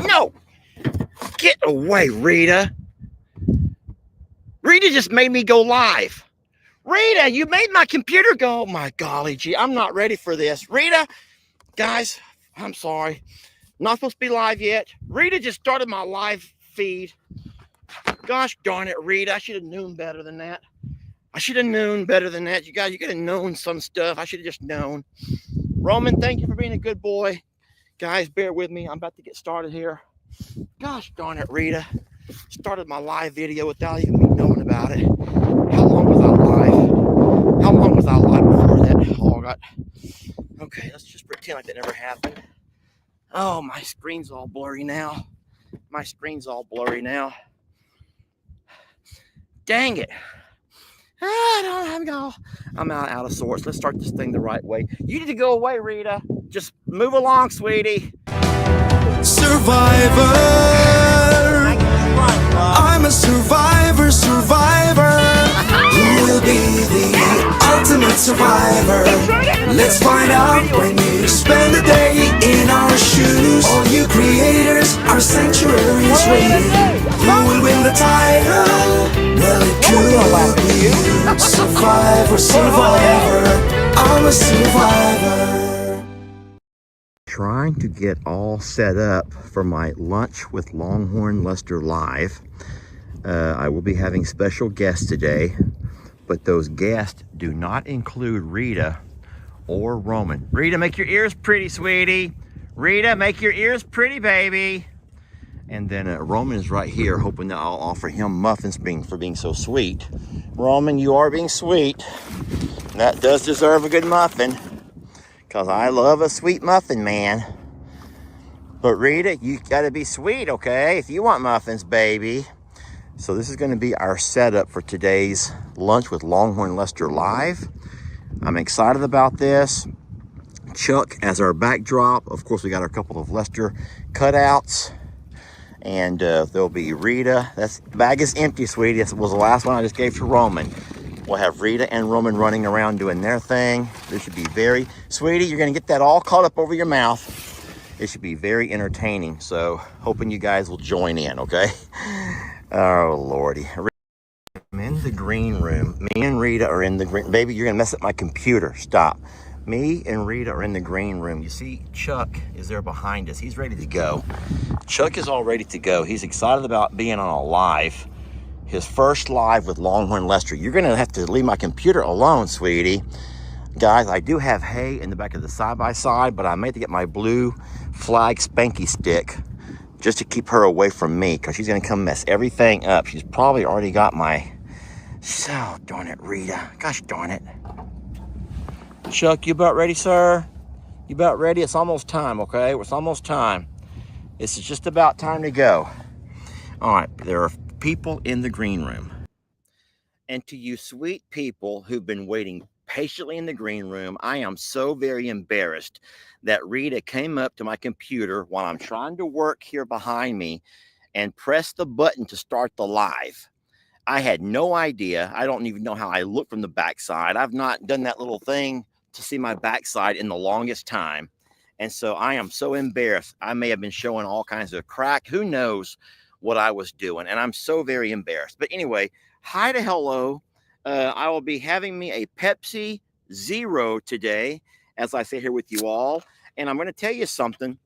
No! Get away, Rita. Rita just made me go live. Rita, you made my computer go. Oh my golly gee, I'm not ready for this. Rita, guys, I'm sorry. Not supposed to be live yet. Rita just started my live feed. Gosh darn it, Rita. I should have known better than that. You guys, you could have known some stuff. I should have just known. Roman, thank you for being a good boy. Guys, bear with me. I'm about to get started here. Gosh darn it, Rita. Started my live video without even me knowing about it. How long was I live? How long was I live before that all got... Okay, let's just pretend like that never happened. Oh, my screen's all blurry now. Dang it. I'm out of sorts. Let's start this thing the right way. You need to go away, Rita. Just move along, sweetie. Survivor. I'm a survivor. Who will be the ultimate survivor? Let's find out when you spend a day in our shoes. All you creators, our sanctuaries waiting. Who will win the title? Well, it could be you. Survivor. I'm a survivor. Trying to get all set up for my Lunch with Longhorn Lester live. I will be having special guests today, but those guests do not include Rita or Roman. Rita, make your ears pretty, sweetie. Rita, make your ears pretty, baby. And then Roman is right here, hoping that I'll offer him muffins for being so sweet. Roman, you are being sweet. That does deserve a good muffin, because I love a sweet muffin, man. But Rita, you gotta be sweet, okay? If you want muffins, baby. So this is gonna be our setup for today's Lunch with Longhorn Lester live. I'm excited about this. Chuck as our backdrop. Of course, we got a couple of Lester cutouts. And there'll be Rita. The bag is empty, sweetie. This was the last one I just gave to Roman. We'll have Rita and Roman running around doing their thing. This should be sweetie, you're gonna get that all caught up over your mouth. It should be very entertaining. So hoping you guys will join in, okay? Oh, Lordy. I'm in the green room. Me and Rita are in the green. Baby, you're gonna mess up my computer. Stop. Me and Rita are in the green room. You see, Chuck is there behind us. He's ready to go. Chuck is all ready to go. He's excited about being on a live. His first live with Longhorn Lester. You're gonna have to leave my computer alone, sweetie. Guys, I do have hay in the back of the side-by-side, but I made to get my blue flag spanky stick just to keep her away from me, because she's gonna come mess everything up. She's probably already got my... So, darn it, Rita. Gosh darn it. Chuck, you about ready, sir? You about ready? It's almost time, okay? It's almost time. It's just about time to go. All right, there are people in the green room. And to you sweet people who've been waiting patiently in the green room, I am so very embarrassed that Rita came up to my computer while I'm trying to work here behind me and pressed the button to start the live. I had no idea. I don't even know how I look from the backside. I've not done that little thing to see my backside in the longest time. And so I am so embarrassed. I may have been showing all kinds of crack. Who knows what I was doing? And I'm so very embarrassed. But anyway, hi to hello. I will be having me a Pepsi Zero today, as I sit here with you all. And I'm going to tell you something.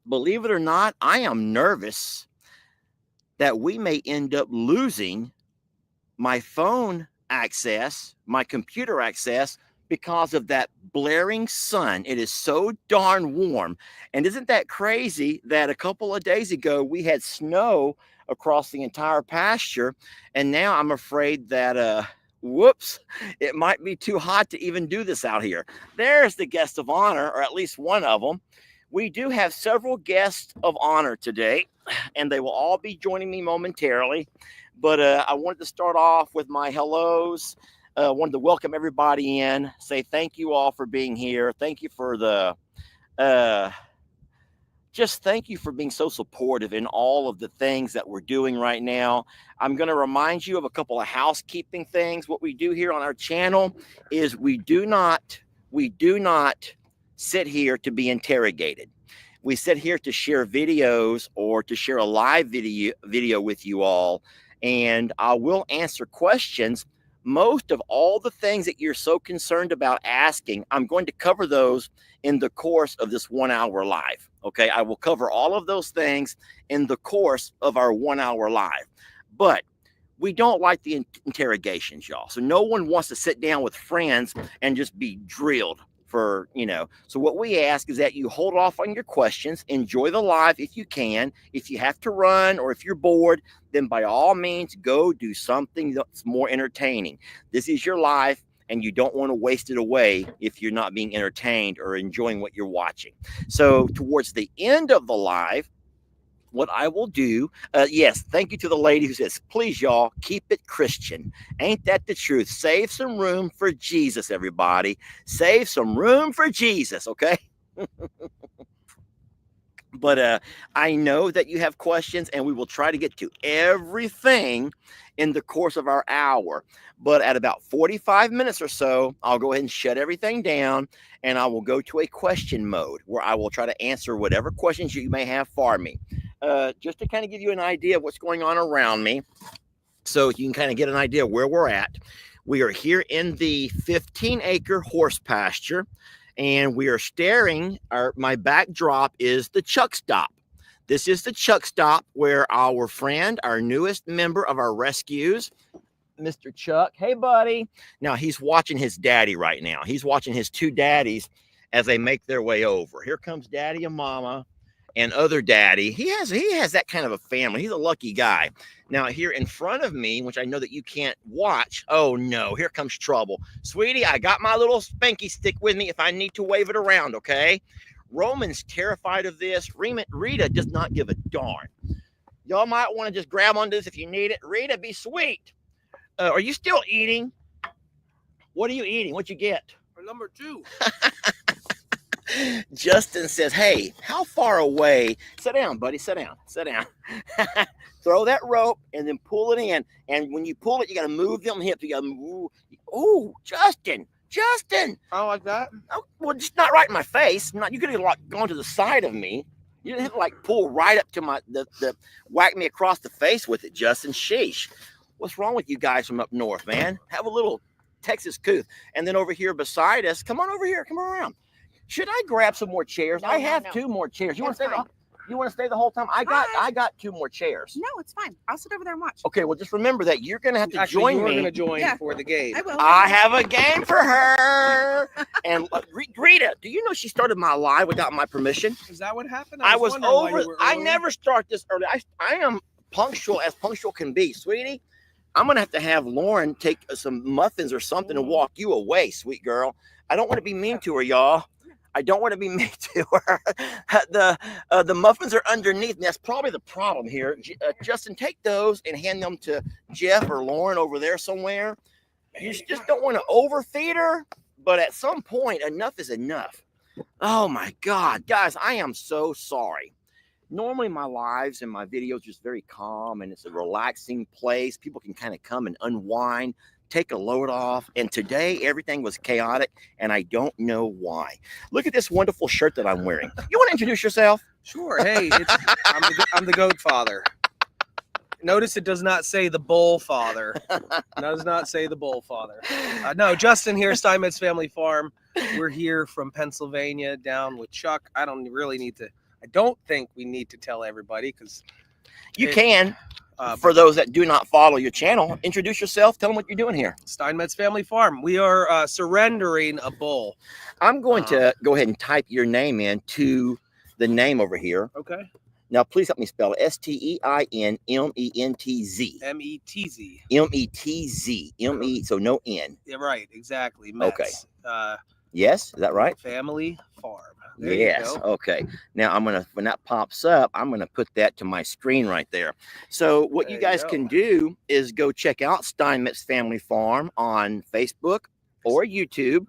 Believe it or not, I am nervous that we may end up losing my phone access, my computer access, because of that blaring sun. It is so darn warm. And isn't that crazy that a couple of days ago we had snow across the entire pasture, and now I'm afraid that whoops, it might be too hot to even do this out here. There's the guest of honor, or at least one of them. We do have several guests of honor today, and they will all be joining me momentarily. But I wanted to start off with my hellos. Wanted to welcome everybody in, say thank you all for being here. Thank you for the, just thank you for being so supportive in all of the things that we're doing right now. I'm going to remind you of a couple of housekeeping things. What we do here on our channel is we do not sit here to be interrogated. We sit here to share videos or to share a live video with you all, and I will answer questions. Most of all the things that you're so concerned about asking, I'm going to cover those in the course of this 1 hour live. Okay, I will cover all of those things in the course of our 1 hour live. But we don't like the interrogations, y'all. So no one wants to sit down with friends and just be drilled for, So what we ask is that you hold off on your questions, enjoy the live if you can. If you have to run or if you're bored, then by all means, go do something that's more entertaining. This is your life, and you don't want to waste it away if you're not being entertained or enjoying what you're watching. So towards the end of the live, what I will do, yes, thank you to the lady who says, please, y'all, keep it Christian. Ain't that the truth? Save some room for Jesus, everybody. Save some room for Jesus, okay? But I know that you have questions, and we will try to get to everything in the course of our hour. But at about 45 minutes or so, I'll go ahead and shut everything down, and I will go to a question mode where I will try to answer whatever questions you may have for me. Just to kind of give you an idea of what's going on around me, so you can kind of get an idea where we're at. We are here in the 15-acre horse pasture, and we are staring. My backdrop is the Chuck Stop. This is the Chuck Stop where our friend, our newest member of our rescues, Mr. Chuck. Hey, buddy. Now, he's watching his daddy right now. He's watching his two daddies as they make their way over. Here comes daddy and mama and other daddy. He has that kind of a family. He's a lucky guy. Now, here in front of me, which I know that you can't watch. Oh, no, here comes trouble. Sweetie, I got my little spanky stick with me if I need to wave it around, okay? Roman's terrified of this. Rita does not give a darn. Y'all might want to just grab onto this if you need it. Rita, be sweet. Are you still eating? What are you eating? What'd you get? For number 2. Justin says, hey, how far away? Sit down, buddy. Sit down. Throw that rope and then pull it in. And when you pull it, you got to move them hips. You got to move. Oh, Justin. Oh, like that? Oh, well, just not right in my face. You could have gone to the side of me. You didn't have to pull right up to whack me across the face with it, Justin. Sheesh. What's wrong with you guys from up north, man? Have a little Texas couth. And then over here beside us, come on over here. Come around. Should I grab some more chairs? No, I have 2 more chairs. You want to stay? You want to stay the whole time? I got 2 more chairs. No, it's fine. I'll sit over there and watch. Okay, well, just remember that you're going to have to join me. You're going to join for the game. I will. I have a game for her. And Rita, do you know she started my live without my permission? Is that what happened? I was over. I never start this early. I am punctual as punctual can be, sweetie. I'm going to have Lauren take some muffins or something and walk you away, sweet girl. I don't want to be mean to her, y'all. I don't want to be mean to her. The muffins are underneath, and that's probably the problem here. Justin, take those and hand them to Jeff or Lauren over there somewhere. You just don't want to overfeed her, but at some point, enough is enough. Oh, my God. Guys, I am so sorry. Normally, my lives and my videos are just very calm, and it's a relaxing place. People can kind of come and unwind, take a load off. And today, everything was chaotic, and I don't know why. Look at this wonderful shirt that I'm wearing. You want to introduce yourself? Sure. Hey, I'm the goat father. Notice it does not say the bull father. It does not say the bull father. No, Justin here, Steinmetz Family Farm. We're here from Pennsylvania down with Chuck. I don't think we need to tell everybody because you can. For those that do not follow your channel, introduce yourself. Tell them what you're doing here. Steinmetz Family Farm. We are surrendering a bull. I'm going to go ahead and type your name in to the name over here. Okay. Now, please help me spell it. Steinmentz. Metz. Metz. So no N. Yeah, right. Exactly. Metz. Okay. Yes, is that right? Family Farm. There yes. you go. Okay. Now when that pops up, I'm gonna put that to my screen right there. So what you guys can do is go check out Steinmetz Family Farm on Facebook or YouTube,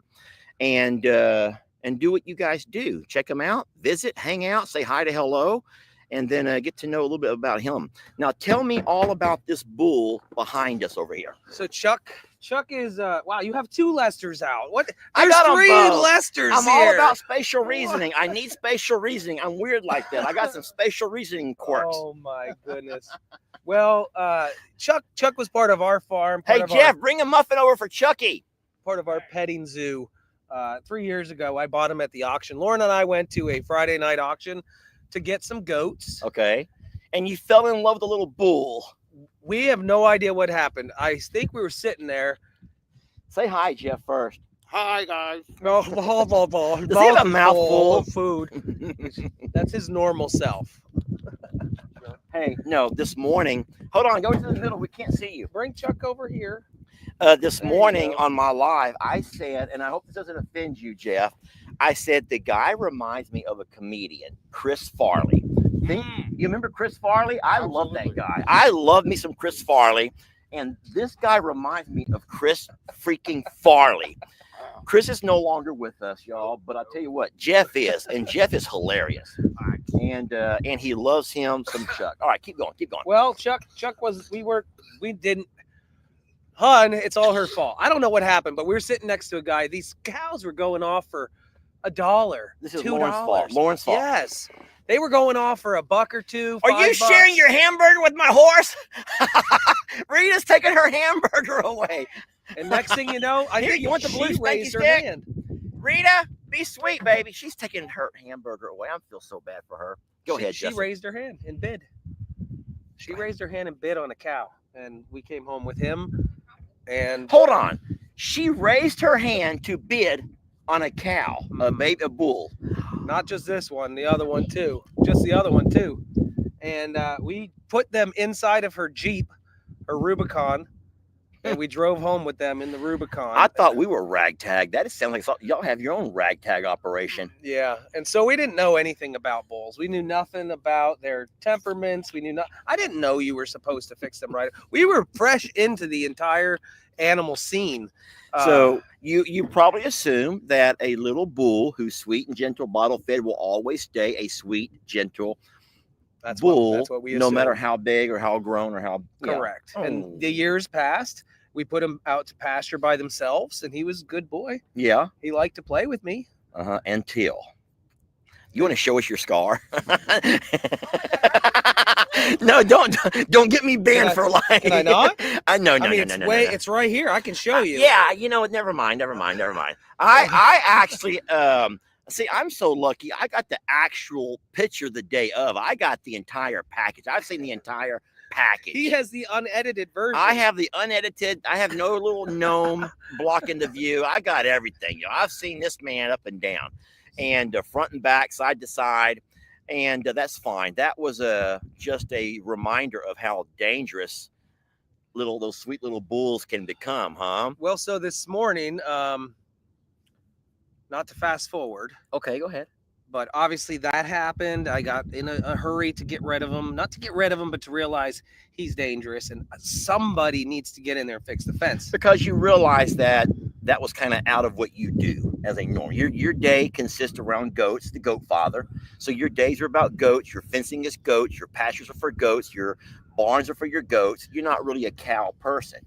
and do what you guys do. Check them out, visit, hang out, say hi to hello, and then get to know a little bit about him. Now tell me all about this bull behind us over here. So Chuck Chuck is wow, you have 2 Lesters out. What? I There's got 'em 3 both. Lesters I'm here. all about spatial reasoning. I need spatial reasoning. I'm weird like that. I got some spatial reasoning quirks. Oh my goodness. Well, Chuck was part of our farm. Hey, Jeff, bring a muffin over for Chucky. Part of our petting zoo. 3 years ago, I bought him at the auction. Lauren and I went to a Friday night auction to get some goats. Okay. And you fell in love with a little bull. We have no idea what happened. I think we were sitting there. Say hi, Jeff, first. Hi, guys. Does Does he have a mouthful of food? That's his normal self. Hey, no, this morning. Hold on, go to the middle. We can't see you. Bring Chuck over here. This morning on my live, I said, and I hope this doesn't offend you, Jeff, I said the guy reminds me of a comedian, Chris Farley. You remember Chris Farley? I love that guy. I love me some Chris Farley. And this guy reminds me of Chris freaking Farley. Chris is no longer with us, y'all, but I'll tell you what, Jeff is, and Jeff is hilarious. And he loves him some Chuck. All right, keep going. Well, Chuck was, we didn't, Hun, it's all her fault. I don't know what happened, but we were sitting next to a guy. These cows were going off for $1. This is $2. Lauren's fault. Yes. They were going off for $1 or $2. Are you $5. sharing your hamburger with my horse? Rita's taking her hamburger away. And next thing you know, I think you want the blue she raised her stick? hand. Rita, be sweet, baby. She's taking her hamburger away. I feel so bad for her. Go ahead, She Justin. raised her hand and bid. She raised her hand and bid on a cow. And we came home with him. And hold on. She raised her hand to bid on a cow, a bull. Not just this one, the other one too. Just the other one too. And we put them inside of her Jeep, her Rubicon, and we drove home with them in the Rubicon. I thought we were ragtag. That sounds like y'all have your own ragtag operation. Yeah, and so we didn't know anything about bulls. We knew nothing about their temperaments. We knew not. I didn't know you were supposed to fix them right. We were fresh into the entire animal scene. So you probably assume that a little bull who's sweet and gentle, bottle fed, will always stay a sweet, gentle bull. That's what we assume. No matter how big or how grown or how. Correct. Yeah. And the years passed. We put him out to pasture by themselves, and he was a good boy. Yeah. He liked to play with me. Until. You want to show us your scar? No, don't get me banned for lying. Can I not? No. It's right here. I can show you. Yeah, you know what? Never mind. I actually see. I'm so lucky. I got the actual picture the day of. I got the entire package. I've seen the entire package. He has the unedited version. I have the unedited. I have no little gnome blocking the view. I got everything. I've seen this man up and down, and front and back, side to side. And that's fine. That was just a reminder of how dangerous those sweet little bulls can become, huh? Well, so this morning, not to fast forward. Okay, go ahead. But obviously that happened. I got in a hurry to get rid of him. Not to get rid of him, but to realize he's dangerous. And somebody needs to get in there and fix the fence. Because you realize that was kind of out of what you do as a norm. Your day consists around goats, the goat father. So your days are about goats. Your fencing is goats. Your pastures are for goats. Your barns are for your goats. You're not really a cow person.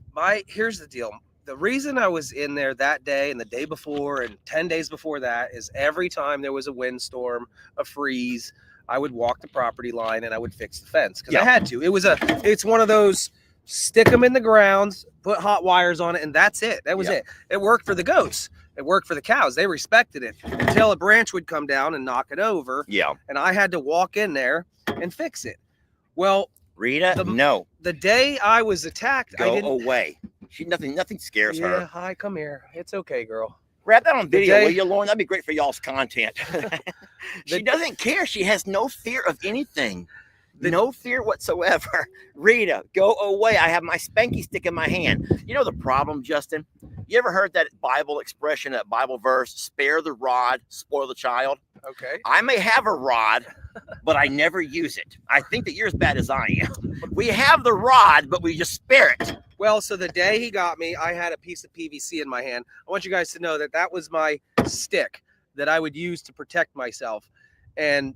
Here's the deal. The reason I was in there that day and the day before and 10 days before that is every time there was a windstorm, a freeze, I would walk the property line and I would fix the fence because I had to. It's one of those stick them in the ground, put hot wires on it, and that's it. That was it. It worked for the goats. It worked for the cows. They respected it until a branch would come down and knock it over. Yeah. And I had to walk in there and fix it. Well, Rita, no. The day I was attacked, Go away. Nothing scares her. Yeah, hi, come here. It's okay, girl. Grab that on video, will you, Lauren? That'd be great for y'all's content. She doesn't care. She has no fear of anything. No fear whatsoever. Rita, go away. I have my spanky stick in my hand. You know the problem, Justin? You ever heard that Bible expression, that Bible verse, spare the rod, spoil the child? Okay. I may have a rod, but I never use it. I think that you're as bad as I am. We have the rod, but we just spare it. Well, so the day he got me, I had a piece of PVC in my hand. I want you guys to know that was my stick that I would use to protect myself. And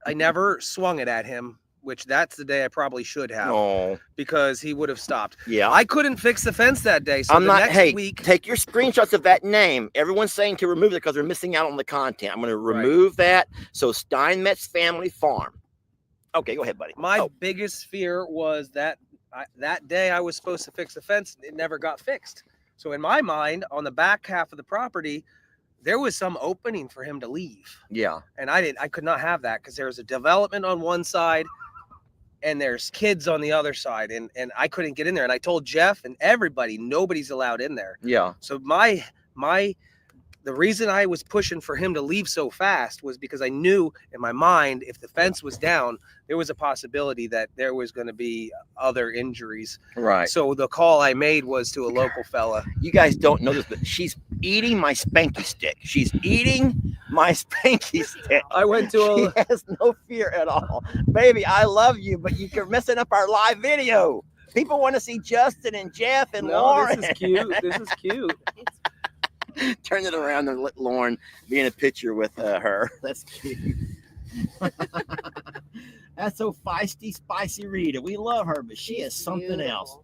I never swung it at him which that's the day I probably should have, Oh, because he would have stopped. yeah. I couldn't fix the fence that day, so I'm the not. next Hey, week. take your screenshots of that name. Everyone's saying to remove it because they're missing out on the content. I'm going to remove that. So Steinmetz Family Farm. Okay, go ahead, buddy. My biggest fear was that that day I was supposed to fix the fence, it never got fixed. So in my mind, on the back half of the property, there was some opening for him to leave. Yeah. And I could not have that, because there was a development on one side and there's kids on the other side, and I couldn't get in there. And I told Jeff and everybody, nobody's allowed in there. Yeah. So the reason I was pushing for him to leave so fast was because I knew in my mind, if the fence was down, there was a possibility that there was going to be other injuries. Right. So the call I made was to a local fella. You guys don't know this, but she's eating my spanky stick. She's eating my spanky stick. I went to She has no fear at all. Baby, I love you, but you're messing up our live video. People want to see Justin and Jeff and Lauren. This is cute. This is cute. Turn it around and let Lauren be in a picture with her. That's cute. That's so feisty, spicy Rita. We love her, but she is something else.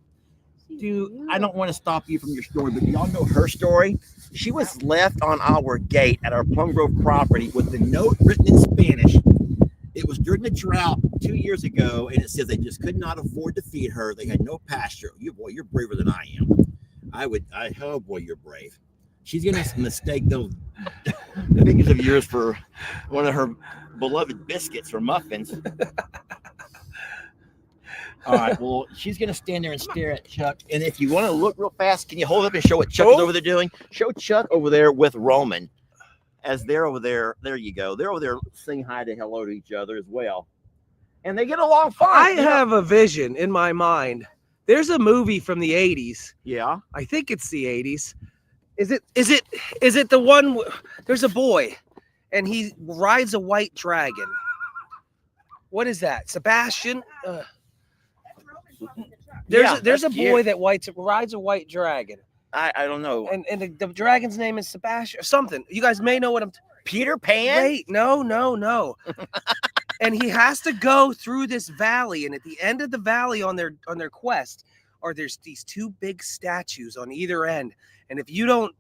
Dude, I don't want to stop you from your story, but do y'all know her story? She was left on our gate at our Plum Grove property with the note written in Spanish. It was during the drought 2 years ago, and it says they just could not afford to feed her. They had no pasture. You're braver than I am. Oh boy, you're brave. She's going to mistake those fingers of yours for one of her beloved biscuits or muffins. All right, well, she's going to stand there and stare at Chuck. And if you want to look real fast, can you hold up and show what Chuck is over there doing? Show Chuck over there with Roman. As they're over there, there you go. They're over there saying hi to hello to each other as well. And they get along fine. I have a vision in my mind. There's a movie from the 80s. Yeah. I think it's the 80s. Is it the one? There's a boy, and he rides a white dragon. What is that, Sebastian? There's a boy that rides a white dragon. I don't know. And the dragon's name is Sebastian or something. You guys may know what I'm. Peter Pan? Wait, no. And he has to go through this valley, and at the end of the valley on their quest, there's these two big statues on either end. And if you don't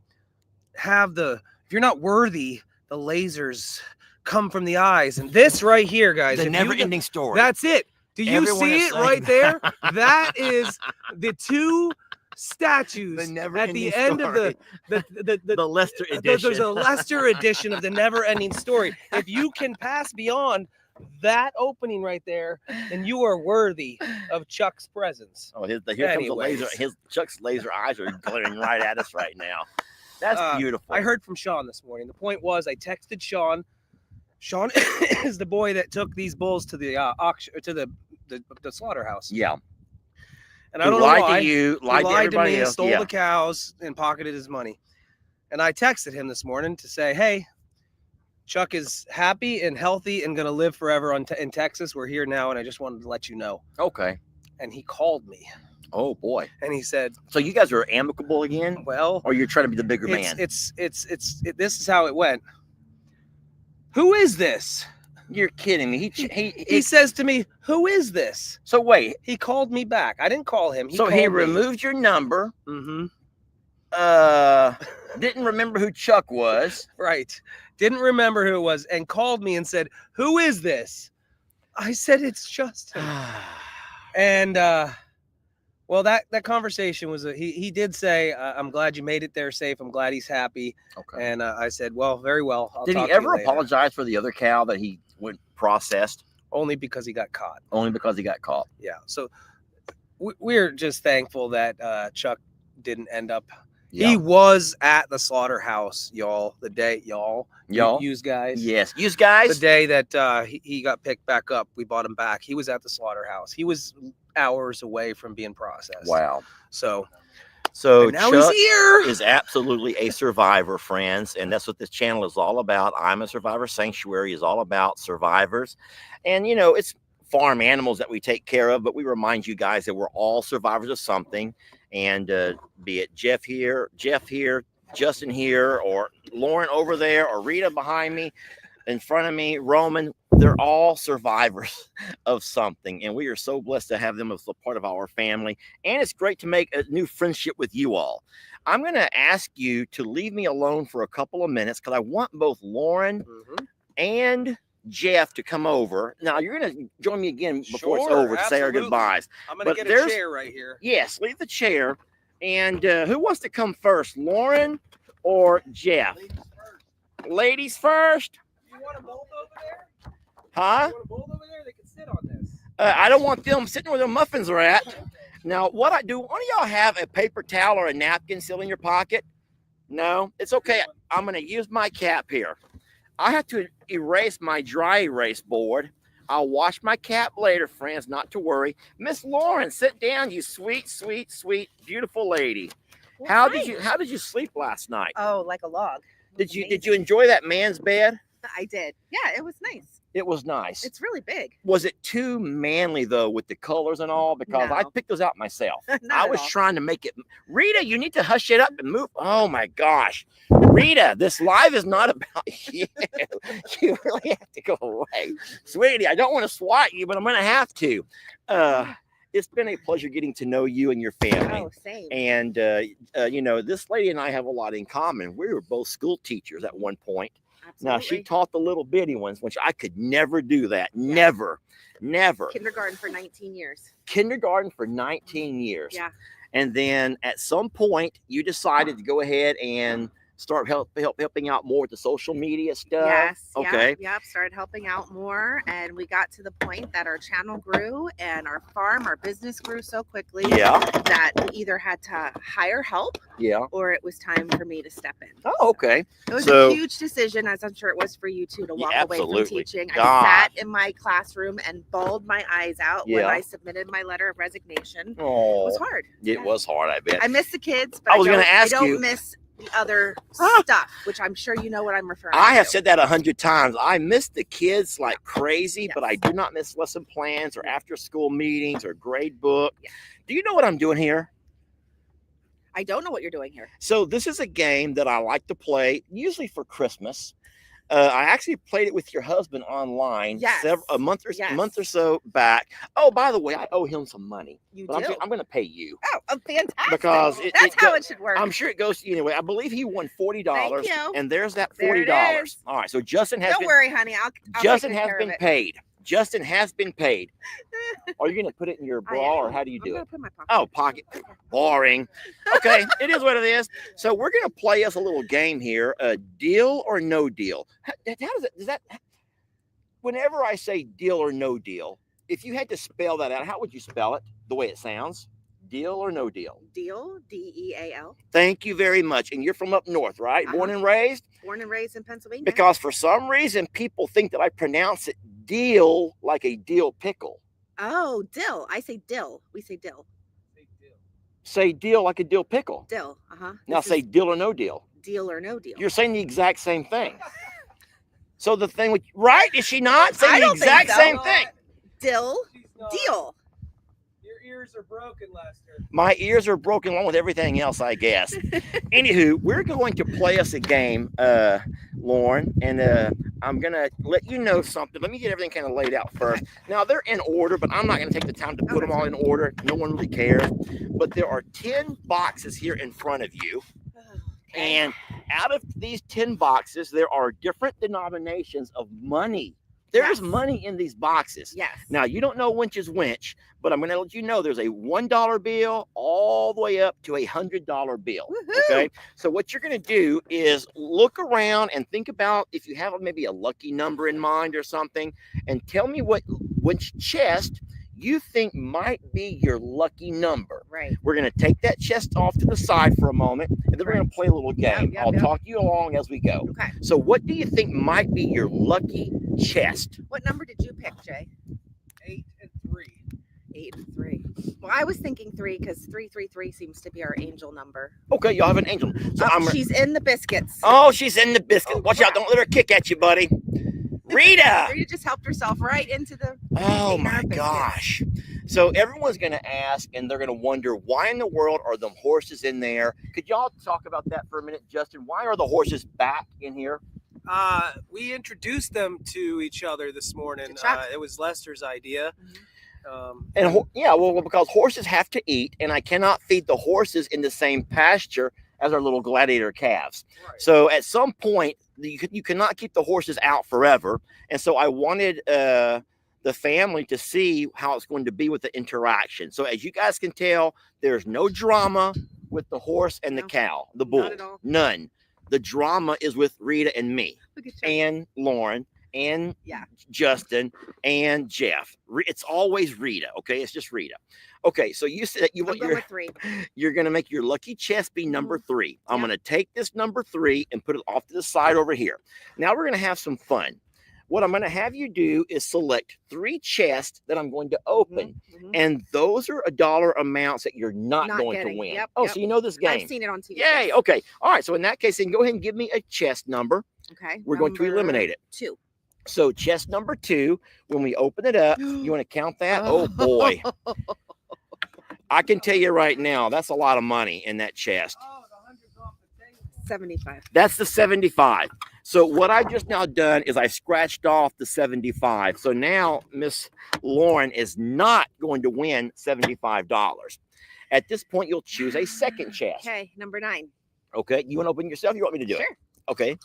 if you're not worthy, the lasers come from the eyes. And this right here, guys, the never-ending story. That's it. Do you see it right there? That is the two statues at the end of the Lester edition. There's a Lester edition of the never-ending story. If you can pass beyond that opening right there, then you are worthy of Chuck's presence. Oh, here comes the laser. Chuck's laser eyes are glaring right at us right now. That's beautiful. I heard from Sean this morning. The point was, I texted Sean. Sean is the boy that took these bulls to the auction, to the slaughterhouse. Yeah. And I don't know why. He lied to me, stole the cows, and pocketed his money. And I texted him this morning to say, hey, Chuck is happy and healthy and going to live forever in Texas. We're here now, and I just wanted to let you know. Okay. And he called me. Oh, boy. And he said... So you guys are amicable again? Well... Or you're trying to be the bigger man? This is how it went. Who is this? You're kidding me. He says to me, who is this? So wait. He called me back. I didn't call him. He removed your number. Mm-hmm. Didn't remember who Chuck was. Right. Didn't remember who it was and called me and said, who is this? I said, it's Justin. And, well, that conversation was, he did say, I'm glad you made it there safe. I'm glad he's happy. Okay. And I said, well, very well. Did he ever apologize for the other cow that he went processed? Only because he got caught. Only because he got caught. Yeah. So we're just thankful that Chuck didn't end up. Yeah. He was at the slaughterhouse, y'all. The day, y'all, use guys. Yes, use guys. The day that he got picked back up, we bought him back. He was at the slaughterhouse. He was hours away from being processed. Wow. So now Chuck is absolutely a survivor, friends, and that's what this channel is all about. I'm a Survivor Sanctuary is all about survivors, and it's farm animals that we take care of, but we remind you guys that we're all survivors of something. And be it Jeff here, Justin here, or Lauren over there, or Rita behind me, in front of me, Roman, they're all survivors of something. And we are so blessed to have them as a part of our family. And it's great to make a new friendship with you all. I'm going to ask you to leave me alone for a couple of minutes because I want both Lauren and Jeff to come over. Now, you're going to join me again before it's over to say our goodbyes. I'm going to get a chair right here. Yes, leave the chair. And who wants to come first, Lauren or Jeff? Ladies first. You want a bowl over there? Huh? You want a bowl over there? They can sit on this. I don't want them sitting where their muffins are at. Now, what I do, one of y'all have a paper towel or a napkin still in your pocket? No? It's okay. I'm going to use my cap here. I have to erase my dry erase board. I'll wash my cap later, friends, not to worry. Miss Lauren, sit down, you sweet, sweet, sweet, beautiful lady. Well, how did you sleep last night? Oh, like a log. Did you enjoy that man's bed? I did. Yeah, it was nice. It was nice. It's really big. Was it too manly though with the colors and all? Because I No. picked those out myself. Not I at was all. trying to make it. Rita, you need to hush it up and move. Oh my gosh. Rita, this live is not about you. You really have to go away. Sweetie, I don't want to swat you, but I'm going to have to. It's been a pleasure getting to know you and your family. Oh, same. And, you know, this lady and I have a lot in common. We were both school teachers at one point. Absolutely. Now, she taught the little bitty ones, which I could never do that. Never. Kindergarten for 19 years. Kindergarten for 19 years. Yeah. And then at some point, you decided to go ahead and start helping out more with the social media stuff. Yes. Okay. Yep. Started helping out more. And we got to the point that our channel grew and our business grew so quickly Yeah. that we either had to hire help Yeah. or it was time for me to step in. Oh, okay. It was So- a huge decision, as I'm sure it was for you too, to walk away from absolutely. teaching. God. I sat in my classroom and bawled my eyes out when Yeah. I submitted my letter of resignation. It Oh, was hard. it was hard, I bet. I miss the kids, but I was gonna I ask don't you- miss the other stuff, which I'm sure you know what I'm referring to. I have said that 100 times. I miss the kids like crazy, Yes. but I do not miss lesson plans or after school meetings or grade book. Yeah. Do you know what I'm doing here? I don't know what you're doing here. So this is a game that I like to play, usually for Christmas. I actually played it with your husband online Yes. a month or Yes. so back. Oh, by the way, I owe him some money, You but do. I'm going to pay you. Oh, fantastic. Because that's how it should work. I'm sure it goes to you anyway. I believe he won $40, Thank you. and there's that There it $40. is. All right, so Justin has Don't been worry, honey. I'll Justin take has care of been it. paid. Justin has been paid. Are you going to put it in your I bra, or am. how do you I'm do gonna it? put it in my pocket. Oh, pocket. Boring. Okay, it is what it is. So we're going to play us a little game here. Deal or no deal. How does that? Whenever I say deal or no deal, if you had to spell that out, how would you spell it? The way it sounds. Deal or no deal. Deal, DEAL. Thank you very much. And you're from up north, right? Born and raised? Born and raised in Pennsylvania. Because for some reason, people think that I pronounce it deal like a dill pickle. Oh, dill. I say dill. We say dill. Say deal like a dill pickle. Dill. Now say deal or no deal. deal or no deal. You're saying the exact same thing. So the thing with right, is she not saying I the don't think exact so. same thing? Dill, She's not. deal. Your ears are broken, Lester. My ears are broken along with everything else, I guess. Anywho, we're going to play us a game, Lauren, and I'm gonna let you know something. Let me get everything kind of laid out first. Now they're in order, but I'm not gonna take the time to put them all in order. No one really cares. But there are 10 boxes here in front of you. And out of these 10 boxes, there are different denominations of money. There's Yes. money in these boxes. Yes. Now, you don't know which is which, but I'm going to let you know there's a $1 bill all the way up to a $100 bill. Woohoo! Okay. So what you're going to do is look around and think about if you have maybe a lucky number in mind or something, and tell me which chest you think might be your lucky number. Right. We're going to take that chest off to the side for a moment, and then we're going to play a little game. Yep, I'll yep. talk you along as we go. Okay. So what do you think might be your lucky chest? What number did you pick, Jay? 8 and 3. 8 and 3. Well, I was thinking 3 because 333 seems to be our angel number. Okay, y'all have an angel. So She's in the biscuits. Oh, she's in the biscuit. Oh, Watch out. crap. Don't let her kick at you, buddy. Rita. Rita just helped herself right into the. Oh Eating our my biscuits. gosh. So everyone's going to ask, and they're going to wonder, why in the world are them horses in there? Could y'all talk about that for a minute, Justin? Why are the horses back in here? We introduced them to each other this morning. Good job. It was Lester's idea. Yeah, well, because horses have to eat, and I cannot feed the horses in the same pasture as our little gladiator calves. Right. So at some point, you cannot keep the horses out forever. And so I wanted the family to see how it's going to be with the interaction. So as you guys can tell, there's no drama with the horse and the cow, the bull. Not at all. None. The drama is with Rita and me, Look at you. and Lauren, and Yeah. Justin, and Jeff. It's always Rita, okay? It's just Rita. Okay, so you said you I'm want going with 3. you're going to make your lucky chest be number 3. I'm Yeah. going to take this number 3 and put it off to the side over here. Now we're going to have some fun. What I'm going to have you do is select 3 chests that I'm going to open. Mhm. And those are $1 amounts that you're not going getting. to win. Yep, Oh, yep. so you know this game. I've seen it on TV. Yay. yes. Okay. All right. So in that case, then go ahead and give me a chest number. Okay. We're going to eliminate it. 2. So chest number 2, when we open it up, you want to count that? Oh boy. I can tell you right now, that's a lot of money in that chest. Oh, the 100's off the table. 75. That's the 75. So what I just now done is I scratched off the 75. So now Miss Lauren is not going to win $75. At this point, you'll choose a second chest. Okay, number 9. Okay. You want to open yourself? You want me to do it? Sure. Okay.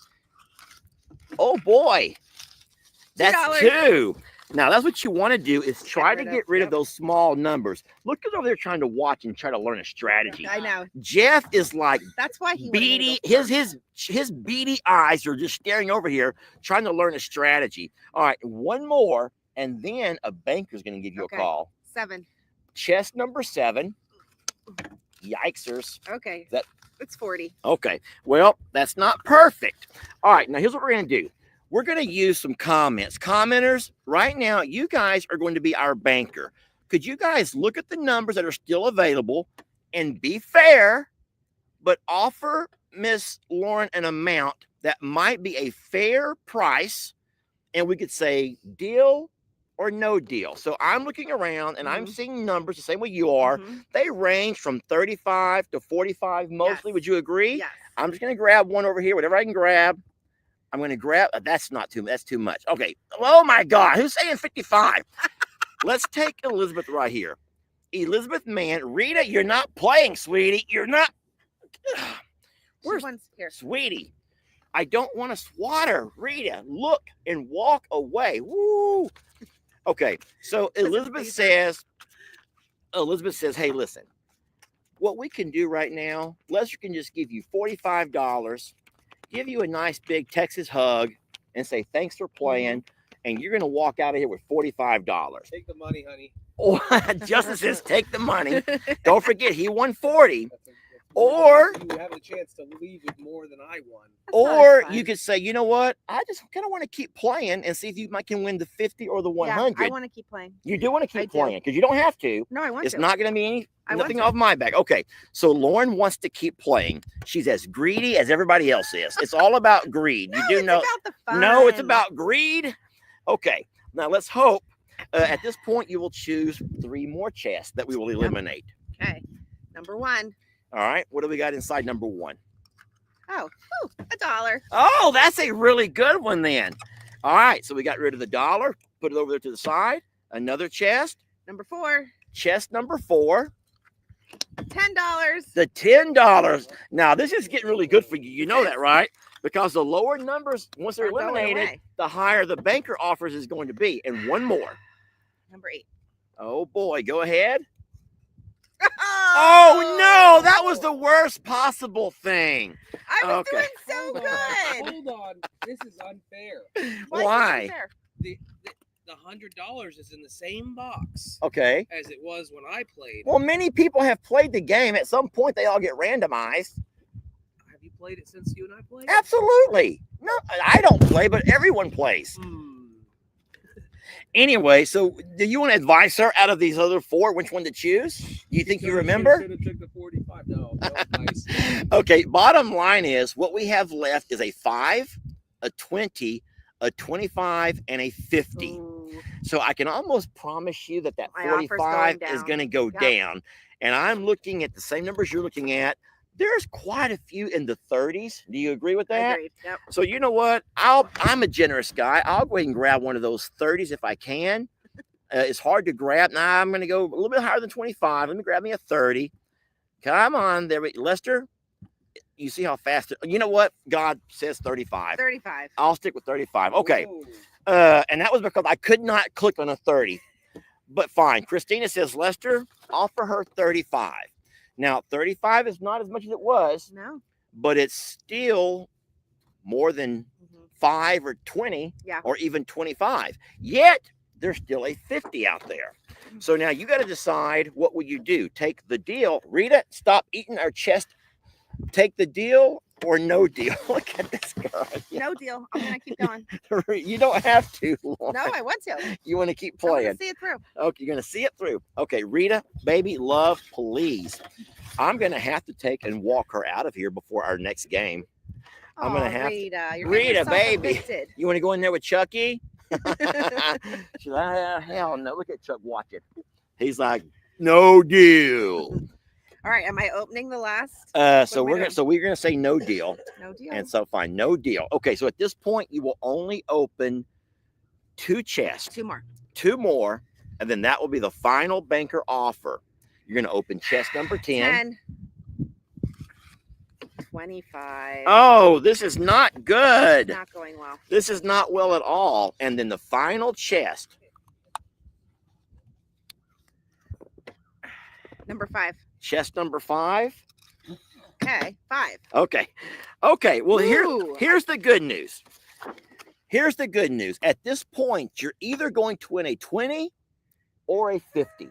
Oh boy. That's $2. 2. Now that's what you want to do is try to get rid of yep. those small numbers. Look at over there trying to watch and try to learn a strategy. I know. Jeff is like That's why he wanted me to beady. go first. His beady eyes are just staring over here, trying to learn a strategy. All right, one more, and then a banker's going to give you Okay. a call. 7. Chest number 7. Yikesers. Okay. That- It's 40. Okay, well, that's not perfect. All right, now here's what we're going to do. We're going to use some comments. Commenters, right now, you guys are going to be our banker. Could you guys look at the numbers that are still available and be fair, but offer Miss Lauren an amount that might be a fair price, and we could say deal or no deal. So I'm looking around and I'm seeing numbers the same way you are. Mhm. They range from 35 to 45 mostly. Yes. Would you agree? Yes. I'm just going to grab one over here, whatever I can grab. I'm going to grab, that's not too, that's too much. Okay. Oh my God. Who's saying 55? Let's take Elizabeth right here. Elizabeth, man, Rita, you're not playing, sweetie. You're not. Where's One's here. Sweetie? I don't want to swatter. Rita, look and walk away. Woo. Okay. So Elizabeth says, hey, listen, what we can do right now, Lester can just give you $45, give you a nice big Texas hug, and say, thanks for playing. And you're going to walk out of here with $45. Take the money, honey. Or Justin says, take the money. Don't forget, he won 40. That's Or- you have a chance to leave with more than I won. Or fun. you could say, you know what? I just kind of want to keep playing and see if you might can win the 50 or the 100. Yeah, I want to keep playing. You do want to I keep do. playing because you don't have to. No, I want It's to. not going to be I want nothing to. off my back. Okay. So Lauren wants to keep playing. She's as greedy as everybody else is. It's all about greed. You do it's know. about the fun. No, it's about greed. Okay. Now let's hope at this point you will choose 3 more chests that we will eliminate. Okay. Number 1. All right. What do we got inside number 1? Oh, $1. Oh, that's a really good one then. All right. So we got rid of the dollar, put it over there to the side. Another chest. Number 4. Chest number 4. $10. The $10. Now, this is getting really good for you. You know that, right? Because the lower numbers, once they're Are going eliminated, away. the higher the banker offers is going to be. And one more. Number 8. Oh, boy. Go ahead. Oh, no. That was the worst possible thing. I was okay. doing so Hold on, good. Hold on. This is unfair. Why? is this unfair? The $100 is in the same box Okay. as it was when I played. Well, many people have played the game. At some point, they all get randomized. Have you played it since you and I played? Absolutely. No, I don't play, but everyone plays. Anyway, so do you want to advise her out of these other 4 which one to choose? Do you think you remember? Should have took the 45. No, nice. Okay, bottom line is what we have left is a 5, a 20, a 25, and a 50. Ooh. So I can almost promise you that My offer's 45 going is down. going to go Yep. down. And I'm looking at the same numbers you're looking at. there's quite a few in the 30s. Do you agree with that? Agreed. Yep. So you know what? I'm a generous guy. I'll go ahead and grab one of those 30s if I can. It's hard to grab. Now I'm going to go a little bit higher than 25. Let me grab me a 30. Come on, there, Lester. You see how fast? You know what? God says 35. 35. I'll stick with 35. Okay. Ooh. And that was because I could not click on a 30. But fine. Christina says, Lester, offer her 35. Now, 35 is not as much as it was, No. but it's still more than 5 or 20 Yeah. or even 25. Yet, there's still a 50 out there. So now you got to decide, what will you do? Take the deal. Rita, stop eating our chest. Take the deal or no deal. Look at this guy. No deal. I'm gonna keep going. You don't have to, Lauren. No, I want to. You want to keep I want playing. to see it through. Okay, you're going to see it through. Okay, Rita, baby, love, please. I'm going to have to take and walk her out of here before our next game. I'm going to have Rita, to. you're Rita, baby. Addicted. You want to go in there with Chucky? She's like, hell no. Look at Chuck watching. He's like, no deal. All right, am I opening the last? So we're gonna say no deal. No deal. And so fine, no deal. Okay, so at this point you will only open 2 chests. 2 more. 2 more, and then that will be the final banker offer. You're going to open chest number 10. 25. Oh, this is not good. Not going well. This is not well at all. And then the final chest. Number 5. Chest number 5. Okay, 5. Okay. Okay. Well, Ooh. here's the good news. Here's the good news. At this point, you're either going to win a 20 or a 50.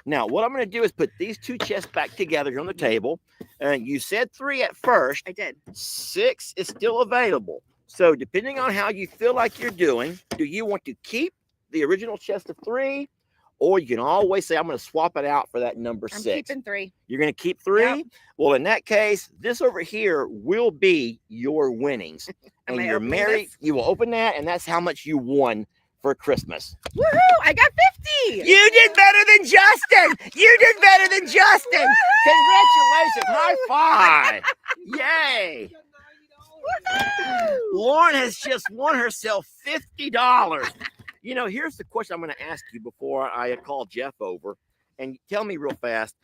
Now, what I'm going to do is put these 2 chests back together here on the table. You said 3 at first. I did. 6 is still available. So depending on how you feel like you're doing, do you want to keep the original chest of 3? Or you can always say, I'm going to swap it out for that number 6. I'm keeping 3. You're going to keep 3? Yep. Well, in that case, this over here will be your winnings. Am And I you're opening married. this? You will open that, and that's how much you won for Christmas. Woohoo! I got 50. You did better than Justin. You did better than Justin. Congratulations. High five. Yay. Woohoo! Lauren has just won herself $50. You know, here's the question I'm going to ask you before I call Jeff over. And tell me real fast,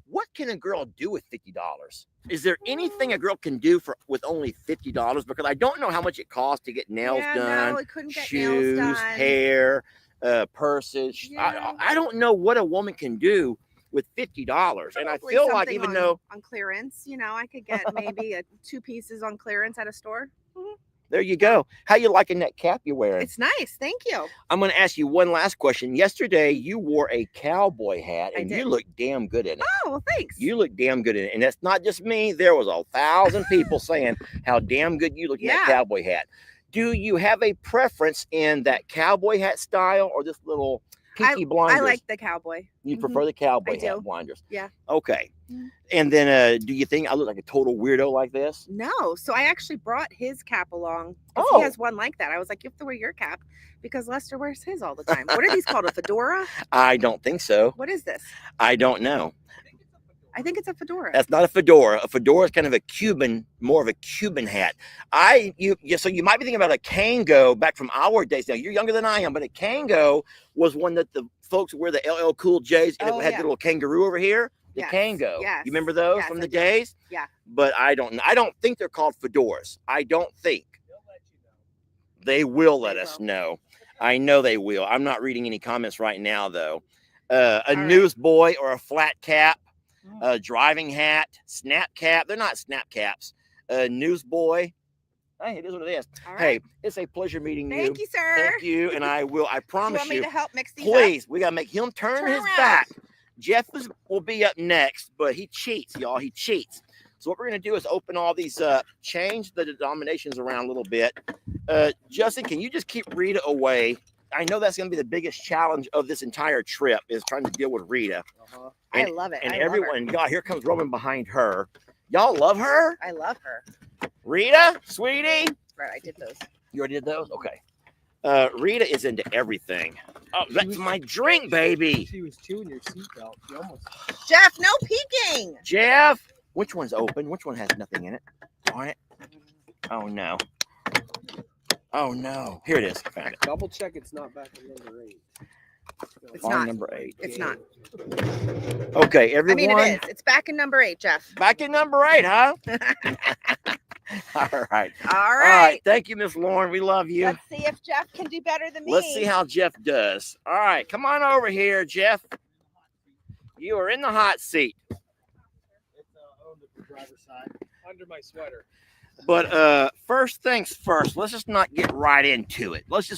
what can a girl do with $50? Is there anything a girl can do with only $50? Because I don't know how much it costs to get nails done, No, it couldn't get shoes, nails done. hair, purses. Yeah. I don't know what a woman can do with $50. And I Probably feel like something even on, though on clearance, you know, I could get maybe 2 pieces on clearance at a store. there you go. How you liking that cap you're wearing? It's nice. Thank you. I'm going to ask you one last question. Yesterday, you wore a cowboy hat, I and did. you look damn good in it. Oh, well, thanks. You look damn good in it. And that's not just me. There was 1,000 people saying how damn good you look in that Yeah. cowboy hat. Do you have a preference in that cowboy hat style or this little pinky blinders? I like the cowboy. You Mhm. prefer the cowboy I hat do. blinders? Yeah. Okay. Mhm. And then do you think I look like a total weirdo like this? No, so I actually brought his cap along. 'Cause Oh. He has one like that. I was like, you have to wear your cap because Lester wears his all the time. What are these called? A fedora? I don't think so. What is this? I don't know. I think it's a fedora. That's not a fedora. A fedora is kind of a Cuban, more of a Cuban hat. So you might be thinking about a Kango back from our days. Now you're younger than I am, but a Kango was one that the folks wear the LL Cool J's, and Oh, it had yeah. the little kangaroo over here. The Yes, Kango. yes, You remember those yes, from I the do. days? Yeah. But I don't think they're called fedoras. I don't think. They will let us know. I know they will. I'm not reading any comments right now though. A All right. newsboy or a flat cap. A driving hat, snap cap. They're not snap caps. Newsboy. Hey, it is what it is. All right. Hey, it's a pleasure meeting you. Thank you, sir. Thank you. And I Do you promise want me you, to help mix these please, we got to make him turn Turn his around. back. Jeff will be up next, but he cheats, y'all. He cheats. So what we're going to do is open all these up, change the denominations around a little bit. Justin, can you just keep Rita away? I know that's going to be the biggest challenge of this entire trip is trying to deal with Rita. Uh-huh. I love it. And I love her. everyone, God, here comes Roman behind her. Y'all love her? I love her. Rita, sweetie? Right, I did those. You already did those? Okay. Rita is into everything. Oh, that's my drink, baby. She was chewing your seatbelt. She almost. Jeff, no peeking. Jeff, Which one's open? Which one has nothing in it? Darn it. Oh, no. Oh, no. Here it is. I found it. Double check it's not back in number 8. It's Farm not. number 8. It's not. Okay, I everyone. mean, it is. It's back in number 8, Jeff. Back in number 8, huh? All right. All right. Thank you, Miss Lauren. We love you. Let's see if Jeff can do better than me. Let's see how Jeff does. All right. Come on over here, Jeff. You are in the hot seat. It's on the driver's side. Under my sweater. But first things first, let's just not get right into it. Let's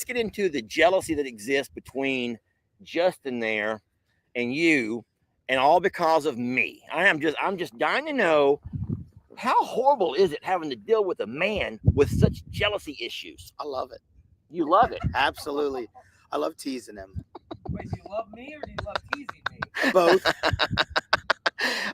get into the jealousy that exists between Justin there and you, and all because of me. I'm just dying to know, how horrible is it having to deal with a man with such jealousy issues? I love it. You love it. Absolutely. I love teasing him. Wait, do you love me or do you love teasing me? Both.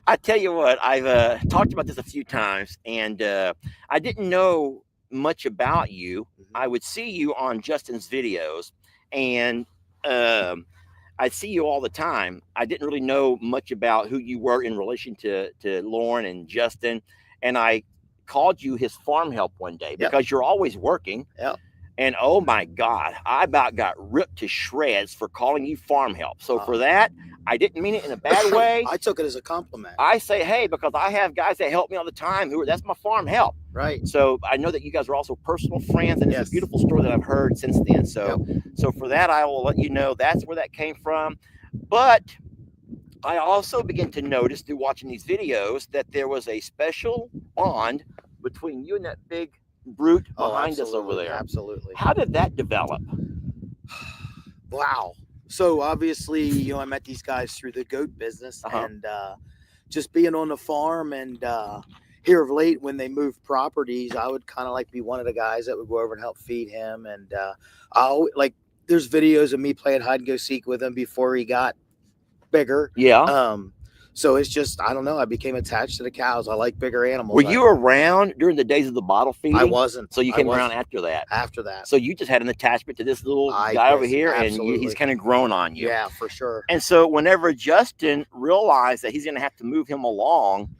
I tell you what, I've talked about this a few times, and I didn't know much about you. I would see you on Justin's videos, and I see you all the time. I didn't really know much about who you were in relation to Lauren and Justin, and I called you his farm help one day because you're always working. Yep. And oh my God, I about got ripped to shreds for calling you farm help. So for that, I didn't mean it in a bad way. I took it as a compliment. I say, hey, because I have guys that help me all the time that's my farm help. Right. So I know that you guys are also personal friends, and it's a beautiful story that I've heard since then. So, so for that, I will let you know that's where that came from. But I also began to notice through watching these videos that there was a special bond between you and that big brute behind us over there. Absolutely. How did that develop? Wow. So obviously, I met these guys through the goat business, and just being on the farm, and here of late when they moved properties, I would kind of like be one of the guys that would go over and help feed him. And there's videos of me playing hide and go seek with him before he got bigger. Yeah. So it's just, I don't know. I became attached to the cows. I like bigger animals. Were you around during the days of the bottle feeding? I wasn't. So you came around after that? After that. So you just had an attachment to this little guy over here, and he's kind of grown on you. Yeah, for sure. And so whenever Justin realized that he's going to have to move him along,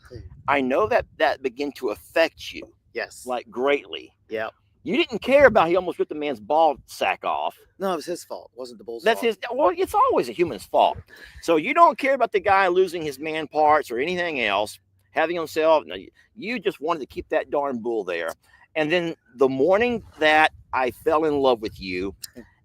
I know that began to affect you. Yes. Like greatly. Yeah. You didn't care about he almost ripped the man's ball sack off. No, it was his fault. It wasn't the bull's That's fault. Well, it's always a human's fault. So you don't care about the guy losing his man parts or anything else, having himself. No, you just wanted to keep that darn bull there. And then the morning that I fell in love with you,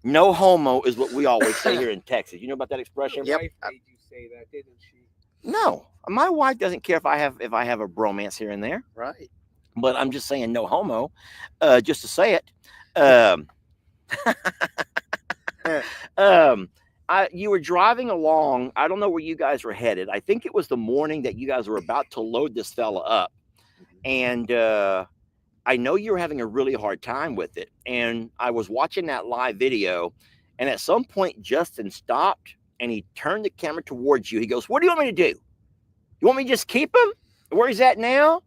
no homo is what we always say here in Texas. You know about that expression? Your wife made you say that, didn't she? No, my wife doesn't care if I have a bromance here and there. Right. But I'm just saying no homo, just to say it. You were driving along. I don't know where you guys were headed. I think it was the morning that you guys were about to load this fella up. And I know you were having a really hard time with it. And I was watching that live video. And at some point, Justin stopped and he turned the camera towards you. He goes, "What do you want me to do? You want me to just keep him where he's at now?"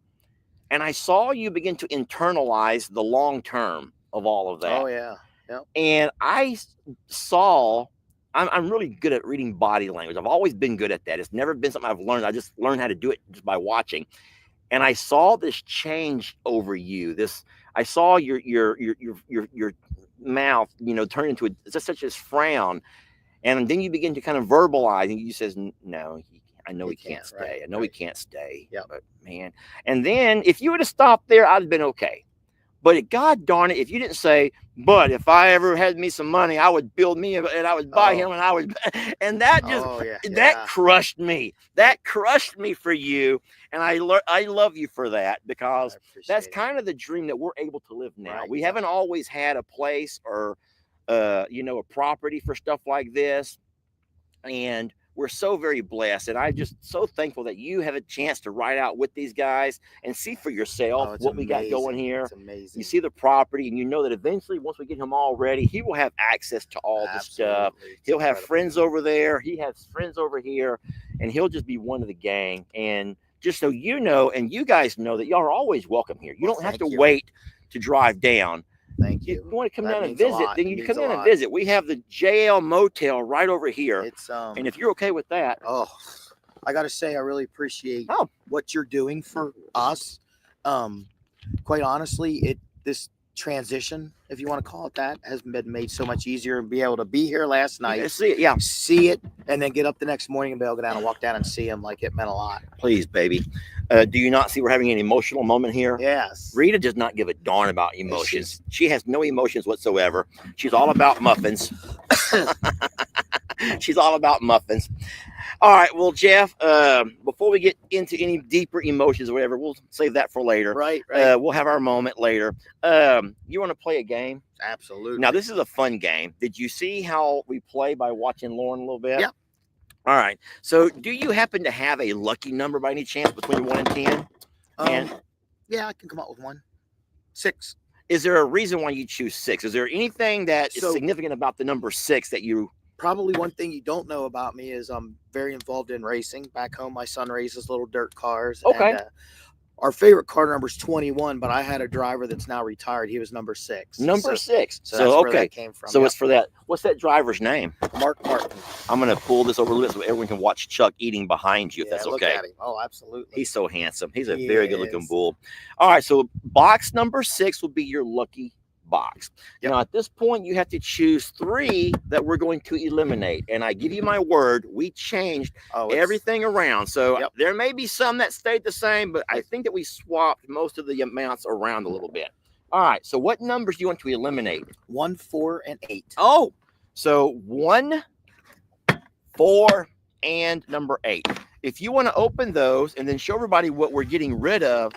And I saw you begin to internalize the long term of all of that. Oh, yeah. Yep. And I saw, I'm really good at reading body language. I've always been good at that. It's never been something I've learned. I just learned how to do it just by watching. And I saw this change over you. I saw your mouth, turn into just such this frown. And then you begin to kind of verbalize, and you says, "No, I know he can't stay. Right, I know he can't stay." Yeah. But man. And then if you would have stopped there, I'd have been okay. But God darn it, if you didn't say, "But if I ever had me some money, I would build me and I would buy him and I would," and that just that crushed me. That crushed me for you. And I love you for that, because that's kind of the dream that we're able to live now. Right, we haven't always had a place or a property for stuff like this. And we're so very blessed. And I'm just so thankful that you have a chance to ride out with these guys and see for yourself what we got going here. It's amazing. You see the property, and you know that eventually, once we get him all ready, he will have access to all the stuff. He'll have friends over there. He has friends over here, and he'll just be one of the gang. And just so you know, and you guys know, that y'all are always welcome here. You don't have to wait to drive down. Thank you. If you want to come down and visit, then you come down and visit. We have the JL Motel right over here. It's and if you're okay with that, I got to say, I really appreciate Oh. what you're doing for us. Quite honestly, this transition, if you want to call it that, has been made so much easier. And be able to be here last night, see it, and then get up the next morning and be able to go down and walk down and see him, like it meant a lot. Please, baby. Do you not see we're having an emotional moment here? Yes. Rita does not give a darn about emotions. She has no emotions whatsoever. She's all about muffins. She's all about muffins. All right. Well, Jeff, before we get into any deeper emotions or whatever, we'll save that for later. Right. We'll have our moment later. You want to play a game? Absolutely. Now, this is a fun game. Did you see how we play by watching Lauren a little bit? Yep. All right. So do you happen to have a lucky number by any chance between 1 and 10? Yeah, I can come up with one. 6. Is there a reason why you choose 6? Is there anything that is So- significant about the number 6 that you... Probably one thing you don't know about me is I'm very involved in racing. Back home, my son races little dirt cars. Okay. And, our favorite car number is 21, but I had a driver that's now retired. He was number 6. Number 6. So that's where that came from. So Yep. it's for that. What's that driver's name? Mark Martin. I'm going to pull this over a little bit so everyone can watch Chuck eating behind you, if that's look okay. at him. Oh, absolutely. He's so handsome. He's a He very good looking is. bull. All right. So box number 6 will be your lucky box. Yep. Now, at this point, you have to choose 3 that we're going to eliminate. And I give you my word, we changed everything around. So Yep. there may be some that stayed the same, but I think that we swapped most of the amounts around a little bit. All right. So what numbers do you want to eliminate? 1, 4, and 8. Oh, so 1, 4, and number 8. If you want to open those and then show everybody what we're getting rid of,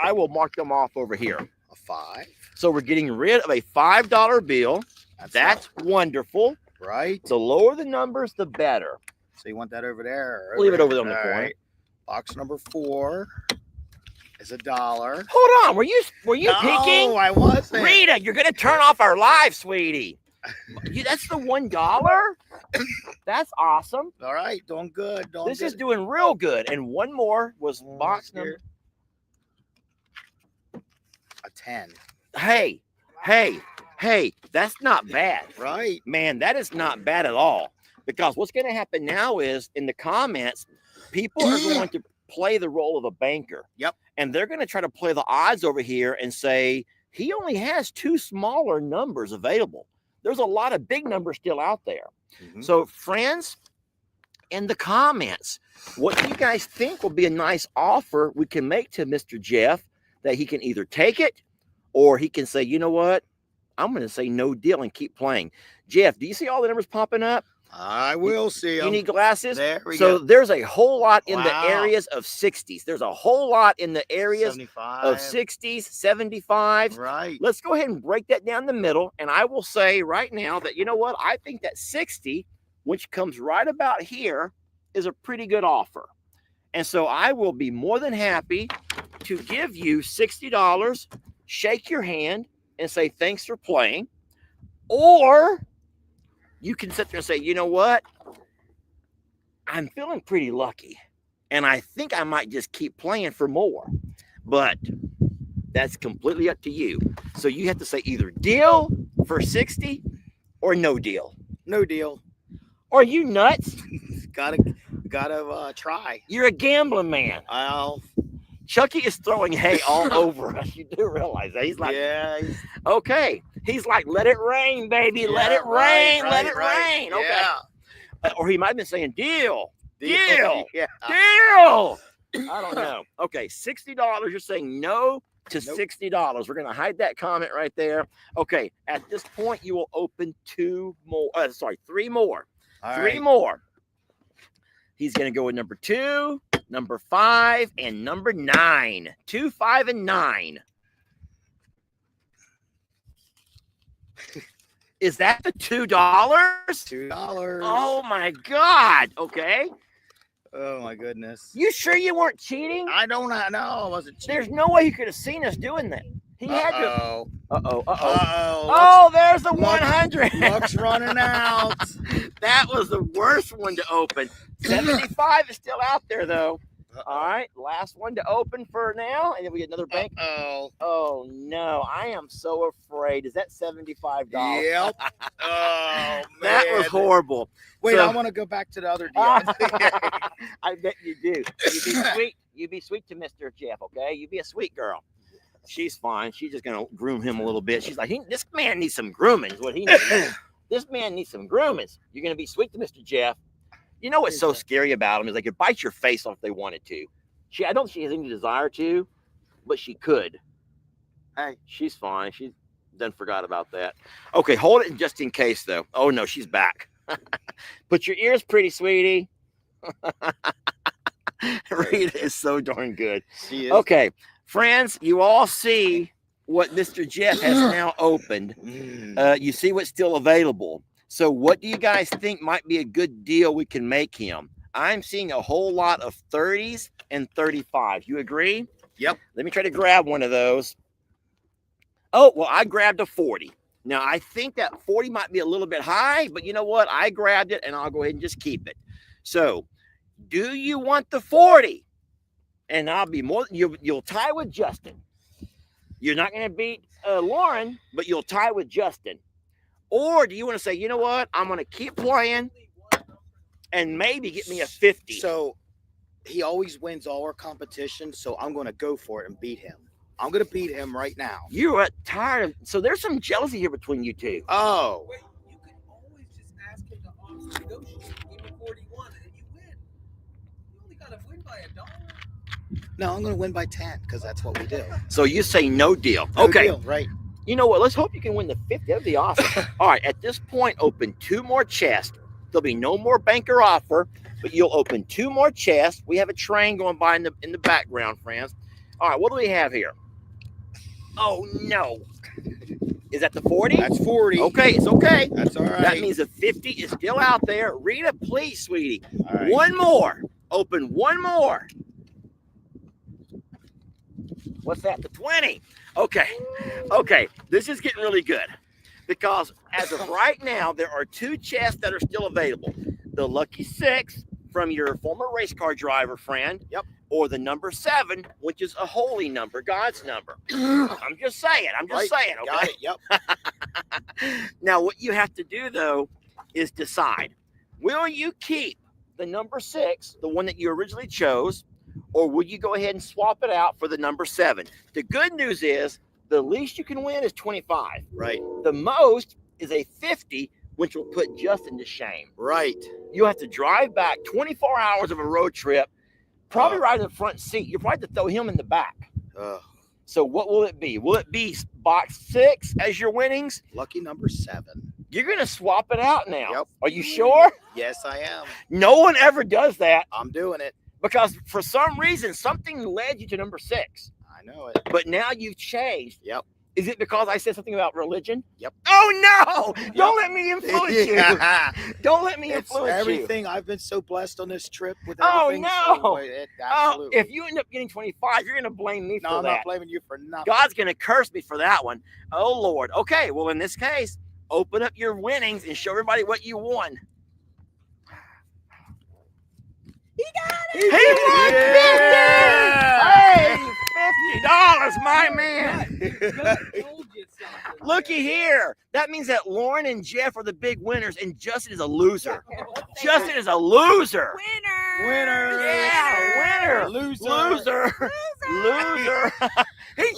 I will mark them off over here. A 5. So we're getting rid of a $5 bill. That's wonderful. right. The lower the numbers, the better. So you want that over there? Leave it over there on the All corner. right. Box number 4 is $1. Hold on. Were you peeking? No, I wasn't. Rita, you're gonna turn off our live, sweetie. That's the $1. That's awesome. All right, doing good. This is doing real good. And one more was box number. A 10. Hey, that's not bad. Right. Man, that is not bad at all. Because what's going to happen now is in the comments, people are going to play the role of a banker. Yep. And they're going to try to play the odds over here and say, he only has 2 smaller numbers available. There's a lot of big numbers still out there. Mm-hmm. So, friends, in the comments, what do you guys think will be a nice offer we can make to Mr. Jeff that he can either take it or he can say, you know what? I'm going to say no deal and keep playing. Jeff, do you see all the numbers popping up? I will see You them. need glasses? There we So go. there's a whole lot in the Wow. areas of 60s. There's a whole lot in the areas 75. of 60s, 75s. Right. Let's go ahead and break that down the middle. And I will say right now that, you know what? I think that 60, which comes right about here, is a pretty good offer. And so I will be more than happy to give you $60, shake your hand, and say thanks for playing. Or you can sit there and say, you know what? I'm feeling pretty lucky. And I think I might just keep playing for more. But that's completely up to you. So you have to say either deal for 60 or no deal. No deal. Are you nuts? Gotta try. You're a gambling man. I'll. Chucky is throwing hay all over us. You do realize that. He's like, Yeah. okay. He's like, let it rain, baby. Let it rain. Let it rain. Okay. Yeah. Or he might have been saying deal. Deal. Yeah. Deal. I don't know. Okay. $60. You're saying no to Nope. $60. We're going to hide that comment right there. Okay. At this point, you will open 3 more. All 3 right. more. He's going to go with number 2, number 5, and number 9. 2, 5, and 9. Is that the $2? $2. Oh my God. Okay. Oh my goodness. You sure you weren't cheating? I don't know. I wasn't cheating. There's no way you could have seen us doing that. He had to. Uh-oh. Uh-oh. Uh-oh. Oh, there's the Luck- 100. Luck's running out. That was the worst one to open. 75 is still out there, though. All right, last one to open for now, and then we get another bank. Oh no, I am so afraid. Is that $75? Yep. Oh, man. That was horrible. Wait, So- I want to go back to the other deal. I bet you do. You be sweet. You be sweet to Mr. Jeff, okay? You be a sweet girl. She's fine. She's just gonna groom him a little bit. She's like, this man needs some grooming. Is what he needs. This man needs some grooming. You're gonna be sweet to Mr. Jeff. You know what's so scary about him is they could bite your face off if they wanted to. I don't think she has any desire to, but she could. Hey, she's fine. She done forgot about that. Okay, hold it just in case though. Oh no, she's back. Put your ears pretty, sweetie. Rita is so darn good. She is. Okay, friends, you all see what Mr. Jeff has now opened. You see what's still available. So what do you guys think might be a good deal we can make him? I'm seeing a whole lot of 30s and 35s. You agree? Yep. Let me try to grab one of those. Oh, well, I grabbed a 40. Now, I think that 40 might be a little bit high, but you know what? I grabbed it, and I'll go ahead and just keep it. So, do you want the 40? And I'll be more. You'll tie with Justin. You're not going to beat Lauren, but you'll tie with Justin. Or do you want to say, you know what? I'm going to keep playing and maybe get me a 50. So he always wins all our competition, so I'm going to go for it and beat him. I'm going to beat him right now. You're tired of. So there's some jealousy here between you two. Oh. Wait, you can always just ask him to honestly negotiate. Give me 41 and you win. You only got to win by $1. No, I'm going to win by 10 because that's what we do. So you say no deal. No Okay. deal, right. You know what? Let's hope you can win the 50. That'd be awesome. All right. At this point, open 2 more chests. There'll be no more banker offer, but you'll open 2 more chests. We have a train going by in the background, friends. All right. What do we have here? Oh, no. Is that the 40? That's 40. Okay. It's okay. That's all right. That means the 50 is still out there. Rita, please, sweetie. All right. One more. Open one more. What's that? The 20. Okay. Okay. This is getting really good because as of right now, there are 2 chests that are still available. The lucky 6 from your former race car driver friend. Yep. Or the number 7, which is a holy number, God's number. I'm just saying. Okay. Got it. Yep. Now, what you have to do, though, is decide. Will you keep the number 6, the one that you originally chose, or will you go ahead and swap it out for the number 7? The good news is the least you can win is 25. Right. The most is a 50, which will put Justin to shame. Right. You'll have to drive back 24 hours of a road trip, probably ride in the front seat. You'll probably have to throw him in the back. So what will it be? Will it be box 6 as your winnings? Lucky number 7. You're going to swap it out now. Yep. Are you sure? Yes, I am. No one ever does that I'm doing it. because for some reason, something led you to number 6. I know it. But now you've changed. Yep. Is it because I said something about religion? Yep. Oh, no. Don't let me influence you. Don't let me It's influence you. everything. I've been so blessed on this trip with Oh, everything. no. So, absolutely. If you end up getting 25, you're going to blame me for No, I'm that. not blaming you for nothing. God's going to curse me for that one. Oh, Lord. Okay, well, in this case, open up your winnings and show everybody what you won. He got it. He won Yeah. 50! Hey, $50, my man. Looky here. That means that Lauren and Jeff are the big winners, and Justin is a loser. Justin is a loser. Winner. Winner. Yeah, winner. Loser. Loser. He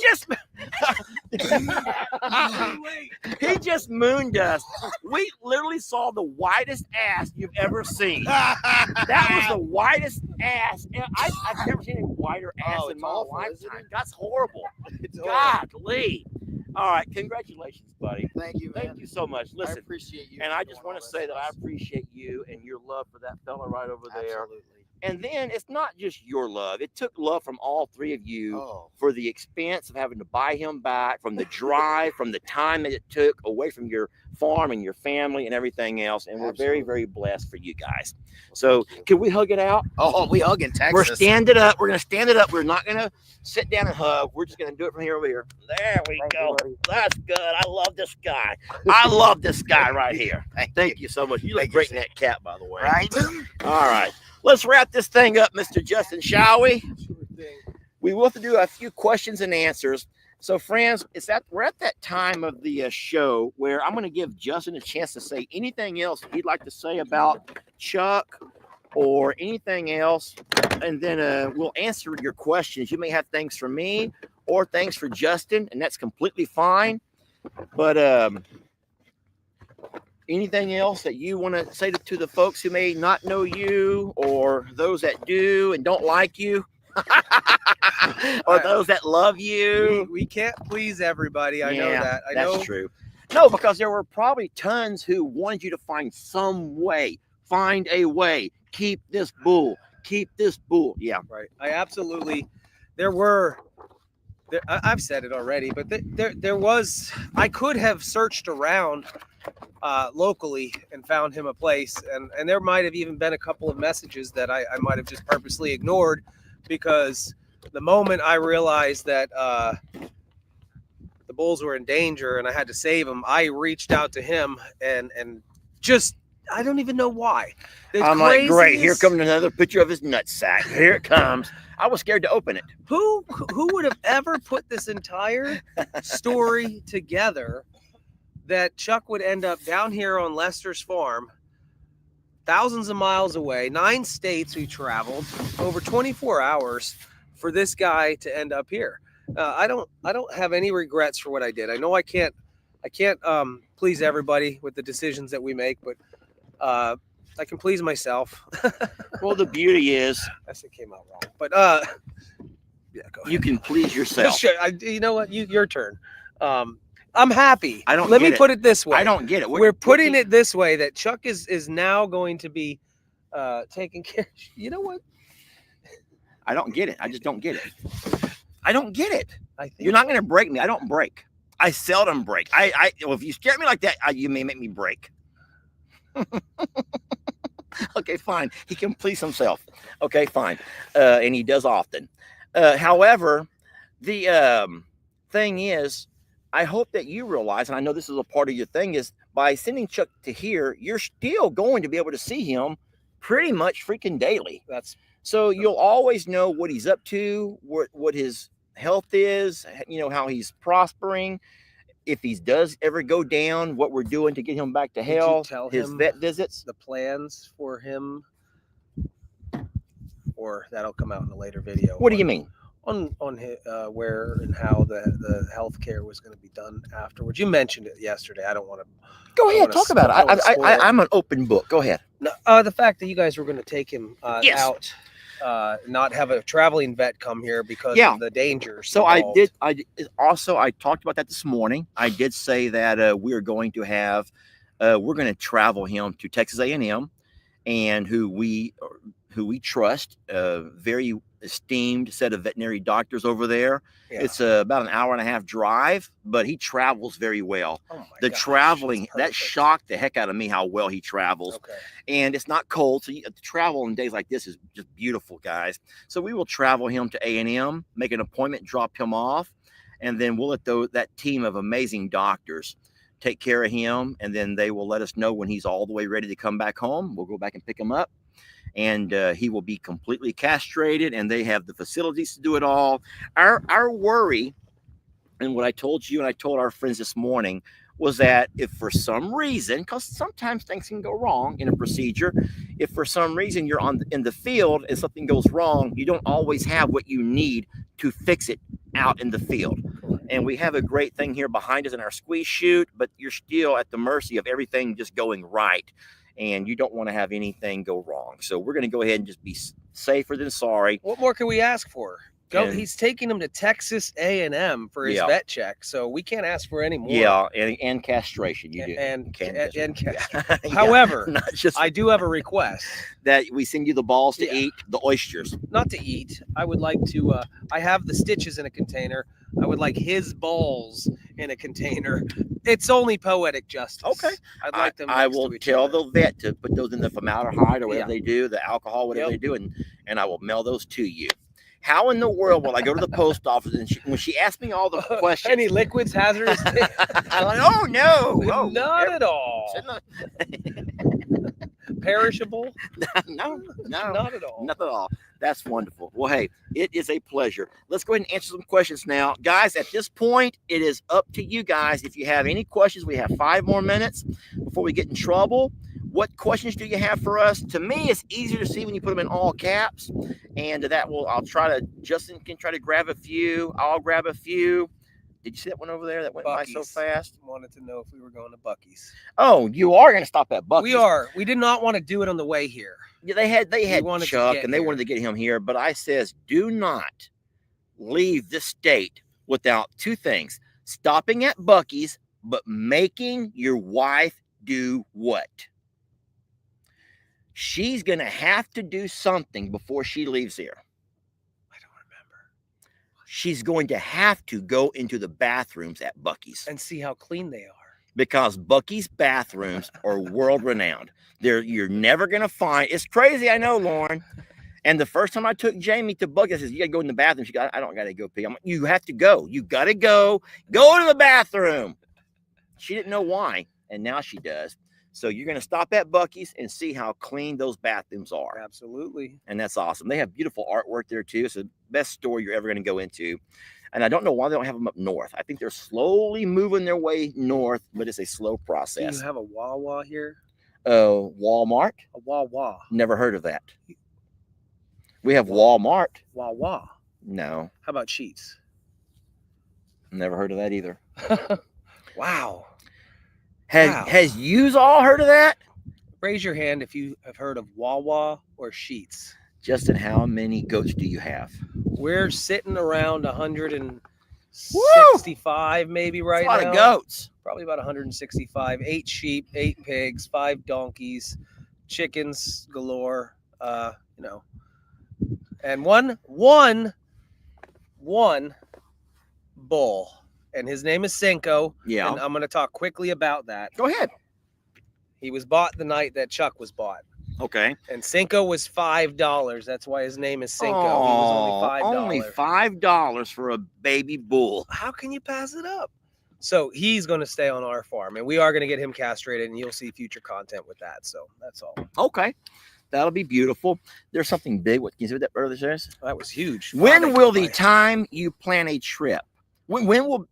just mooned us. We literally saw the widest ass you've ever seen. That was the widest ass. I've never seen a wider ass in it's my awful, isn't lifetime. it? That's horrible. It's horrible. Godly. All right, congratulations, buddy. Thank you, man. Thank you so much. I Listen, appreciate you. and I for just doing want to all say this that I for us. appreciate you and your love for that fella right over there. Absolutely. And then it's not just your love. It took love from all 3 of you Oh, for the expense of having to buy him back, from the drive, from the time that it took away from your farm and your family and everything else. And we're very, Absolutely. very blessed for you guys. So can we hug it out? oh, we hug in Texas. We're standing up. We're going to stand it up. We're not going to sit down and hug. We're just going to do it from here over here. There we go. That's good. I love this guy. I love this guy right here. Thank you so much. You look Thank you, great in sir. that cap, by the way. Right? All right. let's wrap this thing up, Mr. Justin, shall we? Sure thing. We will have to do a few questions and answers. So, friends, we're at that time of the show where I'm going to give Justin a chance to say anything else he'd like to say about Chuck or anything else, and then we'll answer your questions. You may have things for me or things for Justin, and that's completely fine. But anything else that you want to say to the folks who may not know you, or those that do and don't like you? Or those that love you. We can't please everybody. I know that. I know. That's true. No, because there were probably tons who wanted you to find some way, find a way, keep this bull. Yeah. Right. I absolutely. I've said it already, but there was. I could have searched around locally and found him a place, and there might have even been a couple of messages that I might have just purposely ignored, because the moment I realized that the bulls were in danger and I had to save them, I reached out to him and just, I don't even know why. I'm like, great, here comes another picture of his nutsack. Here it comes. I was scared to open it. Who would have ever put this entire story together that Chuck would end up down here on Lester's farm, thousands of miles away, 9 states we traveled, over 24 hours for this guy to end up here. I don't have any regrets for what I did. I know I can't please everybody with the decisions that we make, but I can please myself. Well, the beauty is, I said came out wrong, but yeah, go ahead. You can please yourself. You know what? Your turn. I'm happy. Let me put it this way. I don't get it. We're putting it this way, that Chuck is now going to be taking care. You know what? I don't get it. I just don't get it. I don't get it. I think You're not going to break me. I don't break. I seldom break. Well, if you stare at me like that, you may make me break. Okay, fine. He can please himself. Okay, fine. And he does often. However, the thing is, I hope that you realize, and I know this is a part of your thing, is by sending Chuck to here, you're still going to be able to see him pretty much freaking daily. So you'll always know what he's up to, what his health is, how he's prospering. If he does ever go down, what we're doing to get him back to health, his vet visits, the plans for him, or that'll come out in a later video. What do you mean? On his, where and how the healthcare was going to be done afterwards. You mentioned it yesterday. I don't want to. Go ahead, talk about it. I'm an open book. Go ahead. No, the fact that you guys were going to take him out, not have a traveling vet come here because of the dangers. So involved. I talked about that this morning. I did say that we're going to have, we're going to travel him to Texas A&M, and who we trust, very esteemed set of veterinary doctors over there. Yeah. It's about an hour and a half drive, but he travels very well. Oh my gosh, traveling, that shocked the heck out of me how well he travels. Okay. And it's not cold, so to travel on days like this is just beautiful, guys. So we will travel him to A&M, make an appointment, drop him off, and then we'll let that team of amazing doctors take care of him, and then they will let us know when he's all the way ready to come back home. We'll go back and pick him up. And he will be completely castrated, and they have the facilities to do it all. Our worry, and what I told you and I told our friends this morning, was that if for some reason, because sometimes things can go wrong in a procedure, if for some reason you're in the field and something goes wrong, you don't always have what you need to fix it out in the field. And we have a great thing here behind us in our squeeze chute, but you're still at the mercy of everything just going right. And you don't want to have anything go wrong. So we're going to go ahead and just be safer than sorry. What more can we ask for? He's taking him to Texas A&M for his vet check, so we can't ask for any more. Yeah, and castration. You do. And castration. However, I do have a request. That we send you the balls to eat, the oysters. Not to eat. I would like to, I have the stitches in a container. I would like his balls in a container. It's only poetic justice. Okay. I'd like them. I will tell the vet to put those in the formaldehyde or whatever they do, the alcohol, whatever they do, and I will mail those to you. How in the world will I go to the post office and when she asks me all the questions? Any liquids, hazardous? I'm like, oh no, not at all. perishable? No, Not at all. nothing at all. That's wonderful. Well, hey, it is a pleasure. Let's go ahead and answer some questions now. Guys, at this point, it is up to you guys. If you have any questions, we have 5 more minutes before we get in trouble. What questions do you have for us? To me, it's easier to see when you put them in all caps. And Justin can try to grab a few. I'll grab a few. Did you see that one over there that went by so Buc-ee's. fast? Wanted to know if we were going to Buc-ee's. Oh, you are going to stop at Buc-ee's. We are. We did not want to do it on the way here. Yeah, they had wanted to Chuck, get and they here. wanted to get him here. But I says, do not leave this state without 2 things: stopping at Buc-ee's, but making your wife do what? She's going to have to do something before she leaves here. I don't remember. She's going to have to go into the bathrooms at Buc-ee's. And see how clean they are. Because Buc-ee's bathrooms are world renowned. You're never going to find. It's crazy, I know, Lauren. And the first time I took Jamie to Buc-ee's, I said, you got to go in the bathroom. She got, I don't got to go pee. I'm like, you have to go. You got to go to the bathroom. She didn't know why. And now she does. So you're going to stop at Buc-ee's and see how clean those bathrooms are. Absolutely. And that's awesome. They have beautiful artwork there too. It's the best store you're ever going to go into. And I don't know why they don't have them up north. I think they're slowly moving their way north, but it's a slow Do process. you have a Wawa here? Walmart? A Wawa. Never heard of that. We have Walmart. Wawa. No, How about Sheets? never heard of that either. Wow. Has yous all heard of that? Raise your hand if you have heard of Wawa or Sheets. Justin, how many goats do you have? We're sitting around 165 maybe right That's a lot now. of goats. Probably about 165. 8 sheep, 8 pigs, 5 donkeys, chickens galore. And one bull, and his name is Cinco. Yeah. And I'm going to talk quickly about that. Go ahead. He was bought the night that Chuck was bought. Okay. And Cinco was $5. That's why his name is Cinco. He was only $5. Only $5 for a baby bull. How can you pass it up? So he's going to stay on our farm, and we are going to get him castrated, and you'll see future content with that. So that's all. Okay. That'll be beautiful. There's something big. What can you see what that brother says? That was huge. When will the time you plan a trip? When will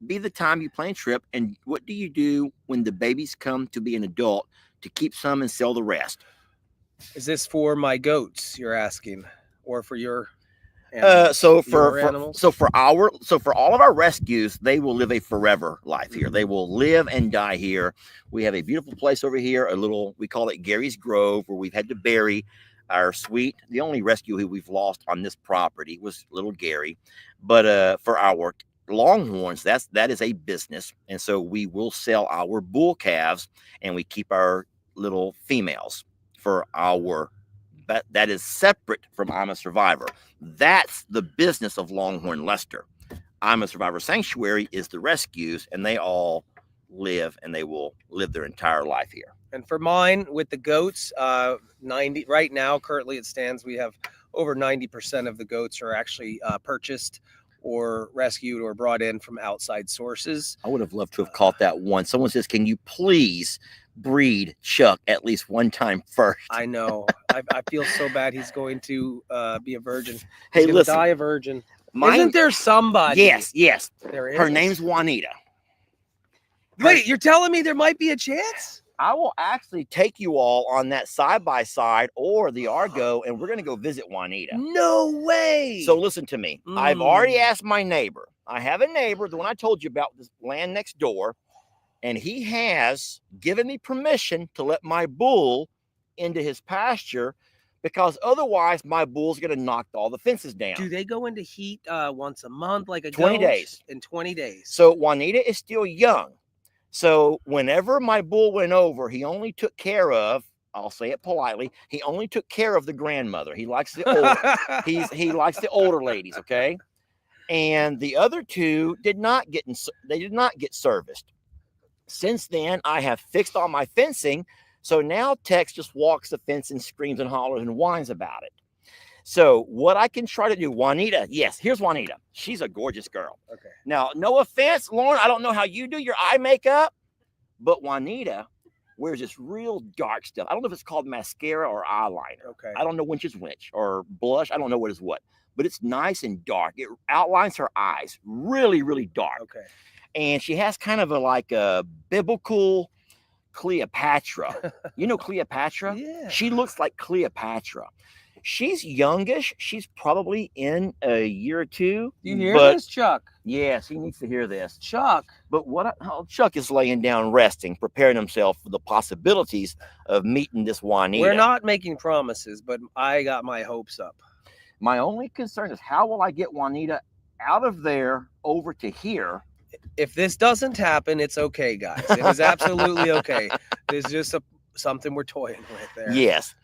be the time you plan a trip? And what do you do when the babies come to be an adult to keep some and sell the rest? Is this for my goats you're asking, or for your animals? So for all of our rescues, they will live a forever life here. They will live and die here. We have a beautiful place over here, we call it Gary's Grove, where we've had to bury our the only rescue who we've lost on this property was little Gary. But for our Longhorns, that is a business, and so we will sell our bull calves and we keep our little females for but that is separate from I'm a Survivor. That's the business of Longhorn Lester. I'm a Survivor Sanctuary is the rescues, and they all live, and they will live their entire life here. And for mine, with the goats, 90 right now, currently it stands, we have over 90% of the goats are actually purchased or rescued or brought in from outside sources. I would have loved to have caught that one. Someone says, can you please breed Chuck at least one time first? I know. I feel so bad he's going to be a virgin. Hey, He's gonna listen. die a virgin. Isn't there somebody? Yes. There is. Her name's Juanita. Wait, you're telling me there might be a chance? I will actually take you all on that side-by-side or the Argo, and we're going to go visit Juanita. No way. So listen to me. I've already asked my neighbor. I have a neighbor, the one I told you about, this land next door, and he has given me permission to let my bull into his pasture, because otherwise my bull's going to knock all the fences down. Do they go into heat once a month, like a 20 goat? days. In 20 days. So Juanita is still young. So whenever my bull went over, he only took care of, I'll say it politely, he only took care of the grandmother. He likes the older, he likes the older ladies, okay? And the other two did not get serviced. Since then, I have fixed all my fencing. So now Tex just walks the fence and screams and hollers and whines about it. So what I can try to do, Juanita, yes, here's Juanita. She's a gorgeous girl. Okay. Now, no offense, Lauren, I don't know how you do your eye makeup, but Juanita wears this real dark stuff. I don't know if it's called mascara or eyeliner. Okay. I don't know which is which, or blush. I don't know what is what, but it's nice and dark. It outlines her eyes really, really dark. Okay. And she has kind of a biblical Cleopatra. You know Cleopatra? Yeah. She looks like Cleopatra. She's youngish. She's probably in a year or two. You hear but this, Chuck? Yes, he needs to hear this. Chuck. But Chuck is laying down resting, preparing himself for the possibilities of meeting this Juanita. We're not making promises, but I got my hopes up. My only concern is how will I get Juanita out of there over to here? If this doesn't happen, it's okay, guys. It is absolutely okay. There's just something we're toying with there. Yes,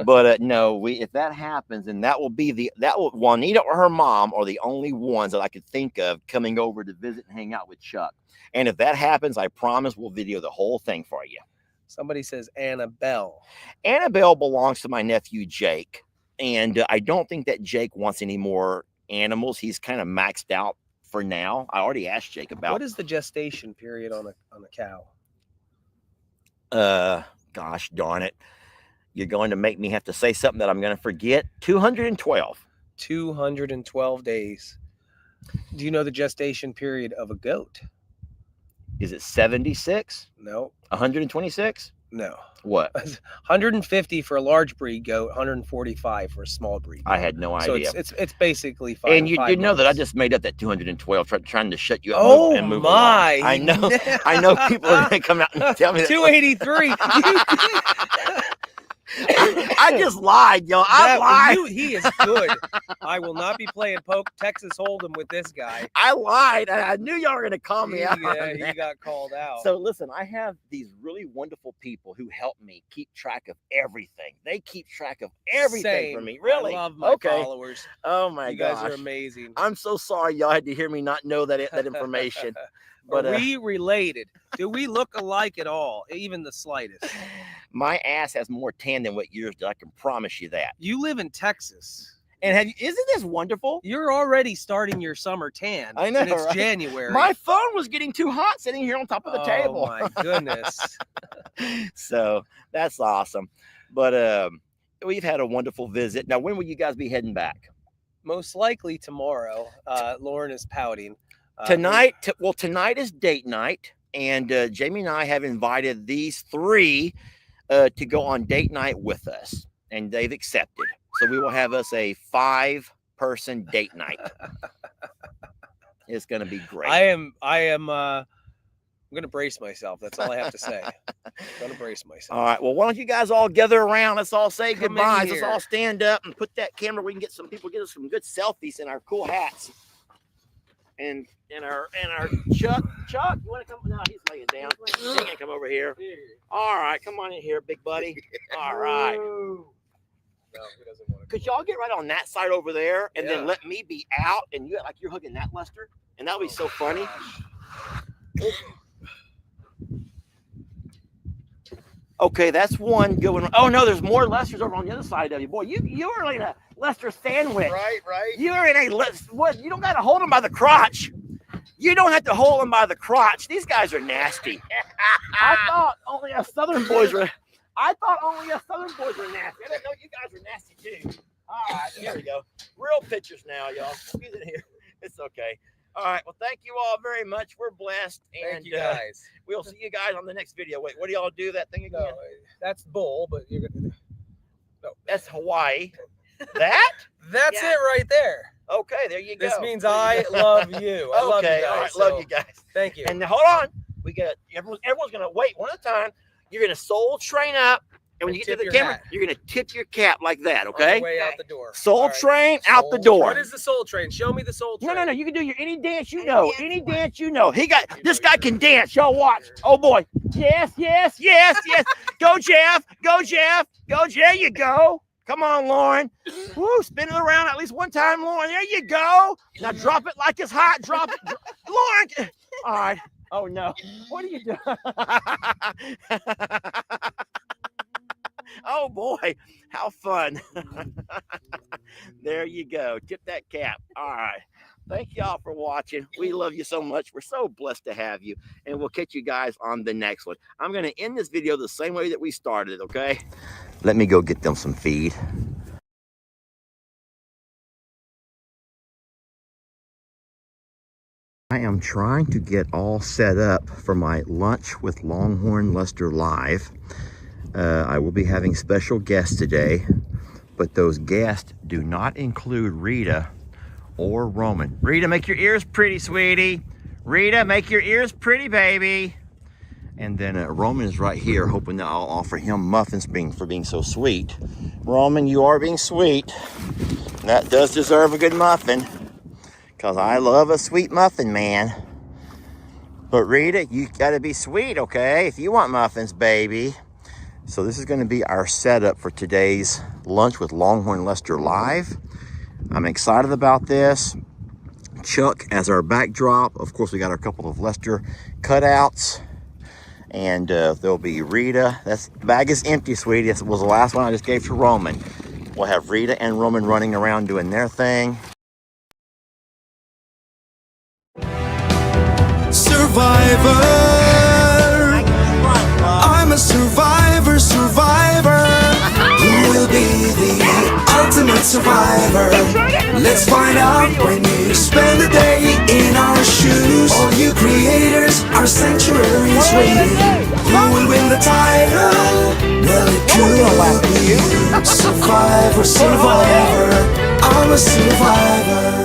but no, if that happens, then that will Juanita or her mom are the only ones that I could think of coming over to visit and hang out with Chuck. And if that happens, I promise we'll video the whole thing for you. Somebody says Annabelle. Annabelle belongs to my nephew Jake, and I don't think that Jake wants any more animals. He's kind of maxed out for now. I already asked Jake about what is the gestation period on a cow. Gosh darn it, you're going to make me have to say something that I'm going to forget. 212 days. Do you know the gestation period of a goat? Is it 76? No. 126? No. What? 150 for a large breed goat, 145 for a small breed goat. I had no idea. So it's basically 5. And you 5 know that I months. just made up that 212, trying to shut you up. Oh and move my! along. I know. I know people are going to come out and tell me that. 283. I just lied, yo. I lied. He is good. I will not be playing Texas Hold'em with this guy. I lied. I knew y'all were going to call me out. Yeah, he got called out. So listen, I have these really wonderful people who help me keep track of everything. They keep track of everything for me. Really? I love my followers. Oh my you gosh. guys are amazing. I'm so sorry y'all had to hear me not know that information. But are we related? Do we look alike at all? Even the slightest? My ass has more tan than what yours does. I can promise you that. You live in Texas. And isn't this wonderful? You're already starting your summer tan. I know, and it's right? January. My phone was getting too hot sitting here on top of the table. Oh my goodness. So that's awesome. But we've had a wonderful visit. Now, when will you guys be heading back? Most likely tomorrow. Lauren is pouting. Tonight is date night, and Jamie and I have invited these 3 to go on date night with us, and they've accepted. So we will have us a 5-person date night. It's going to be great. I'm going to brace myself. That's all I have to say. I'm going to brace myself. All right. Well, why don't you guys all gather around? Let's all say Come goodbyes. in Let's here. all stand up and put that camera. We can get some people, get us some good selfies in our cool hats. And our Chuck, you want to come? No, he's laying down. He can come over here. All right, come on in here, big buddy. All right. No, he doesn't want to. Could y'all get right on that side over there, and Yeah. then let me be out, and you like you're hugging that Lester, and that would be so funny. Okay, that's one good one. Oh no, there's more Lesters over on the other side of you, boy. You are like a Lester sandwich. Right. You're in a what? You don't got to hold them by the crotch. You don't have to hold them by the crotch. These guys are nasty. I thought only us Southern boys were nasty. I didn't know you guys were nasty too. All right, here we go. Real pictures now, y'all. He's in here. It's okay. All right. Well, thank you all very much. We're blessed. And Thank you guys. we'll see you guys on the next video. Wait, what do y'all do that thing again? No, that's bull, but you're gonna. No, That's Hawaii. That? that's Yeah. it right there. Okay, there you go. This means I love you. I love you Okay, guys. all right, so love you guys. Thank you. And now, hold on. We got everyone's gonna wait one at a time. You're gonna soul train up, and when And you get tip to the your camera, hat. you're gonna tip your cap like that, On okay? the way out the door. Soul All right. train out the Soul- door. What is the soul train? Show me the soul train. No. You can do your any dance you Any know. dance Any you want. dance you know. You This know guy you're- can dance. Y'all watch. Oh boy. Yes. Go Jeff. There you go. Come on, Lauren. Woo, spin it around at least one time, Lauren. There you go. Now drop it like it's hot. Drop it. Lauren. All right. Oh no. What are you doing? Oh boy. How fun. There you go. Tip that cap. All right. Thank y'all for watching. We love you so much. We're so blessed to have you. And we'll catch you guys on the next one. I'm going to end this video the same way that we started it, okay? Let me go get them some feed. I am trying to get all set up for my Lunch with Longhorn Lester Live. I will be having special guests today, but those guests do not include Rita or Roman. Rita, make your ears pretty, sweetie. Rita, make your ears pretty, baby. And then Roman is right here, hoping that I'll offer him muffins for being so sweet. Roman, you are being sweet. That does deserve a good muffin, because I love a sweet muffin, man. But Rita, you gotta be sweet, okay? If you want muffins, baby. So this is gonna be our setup for today's Lunch with Longhorn Lester Live. I'm excited about this. Chuck as our backdrop. Of course, we got a couple of Lester cutouts. And there'll be Rita. That bag is empty, sweetie. This was the last one I just gave to Roman. We'll have Rita and Roman running around doing their thing. Survivor, I'm a survivor, survivor. Who will be the ultimate survivor? Let's find out when you spend the day in our shoes. All you creators, our sanctuary is waiting. Who will win the title? Well, it could be you. Survivor, survivor, I'm a survivor.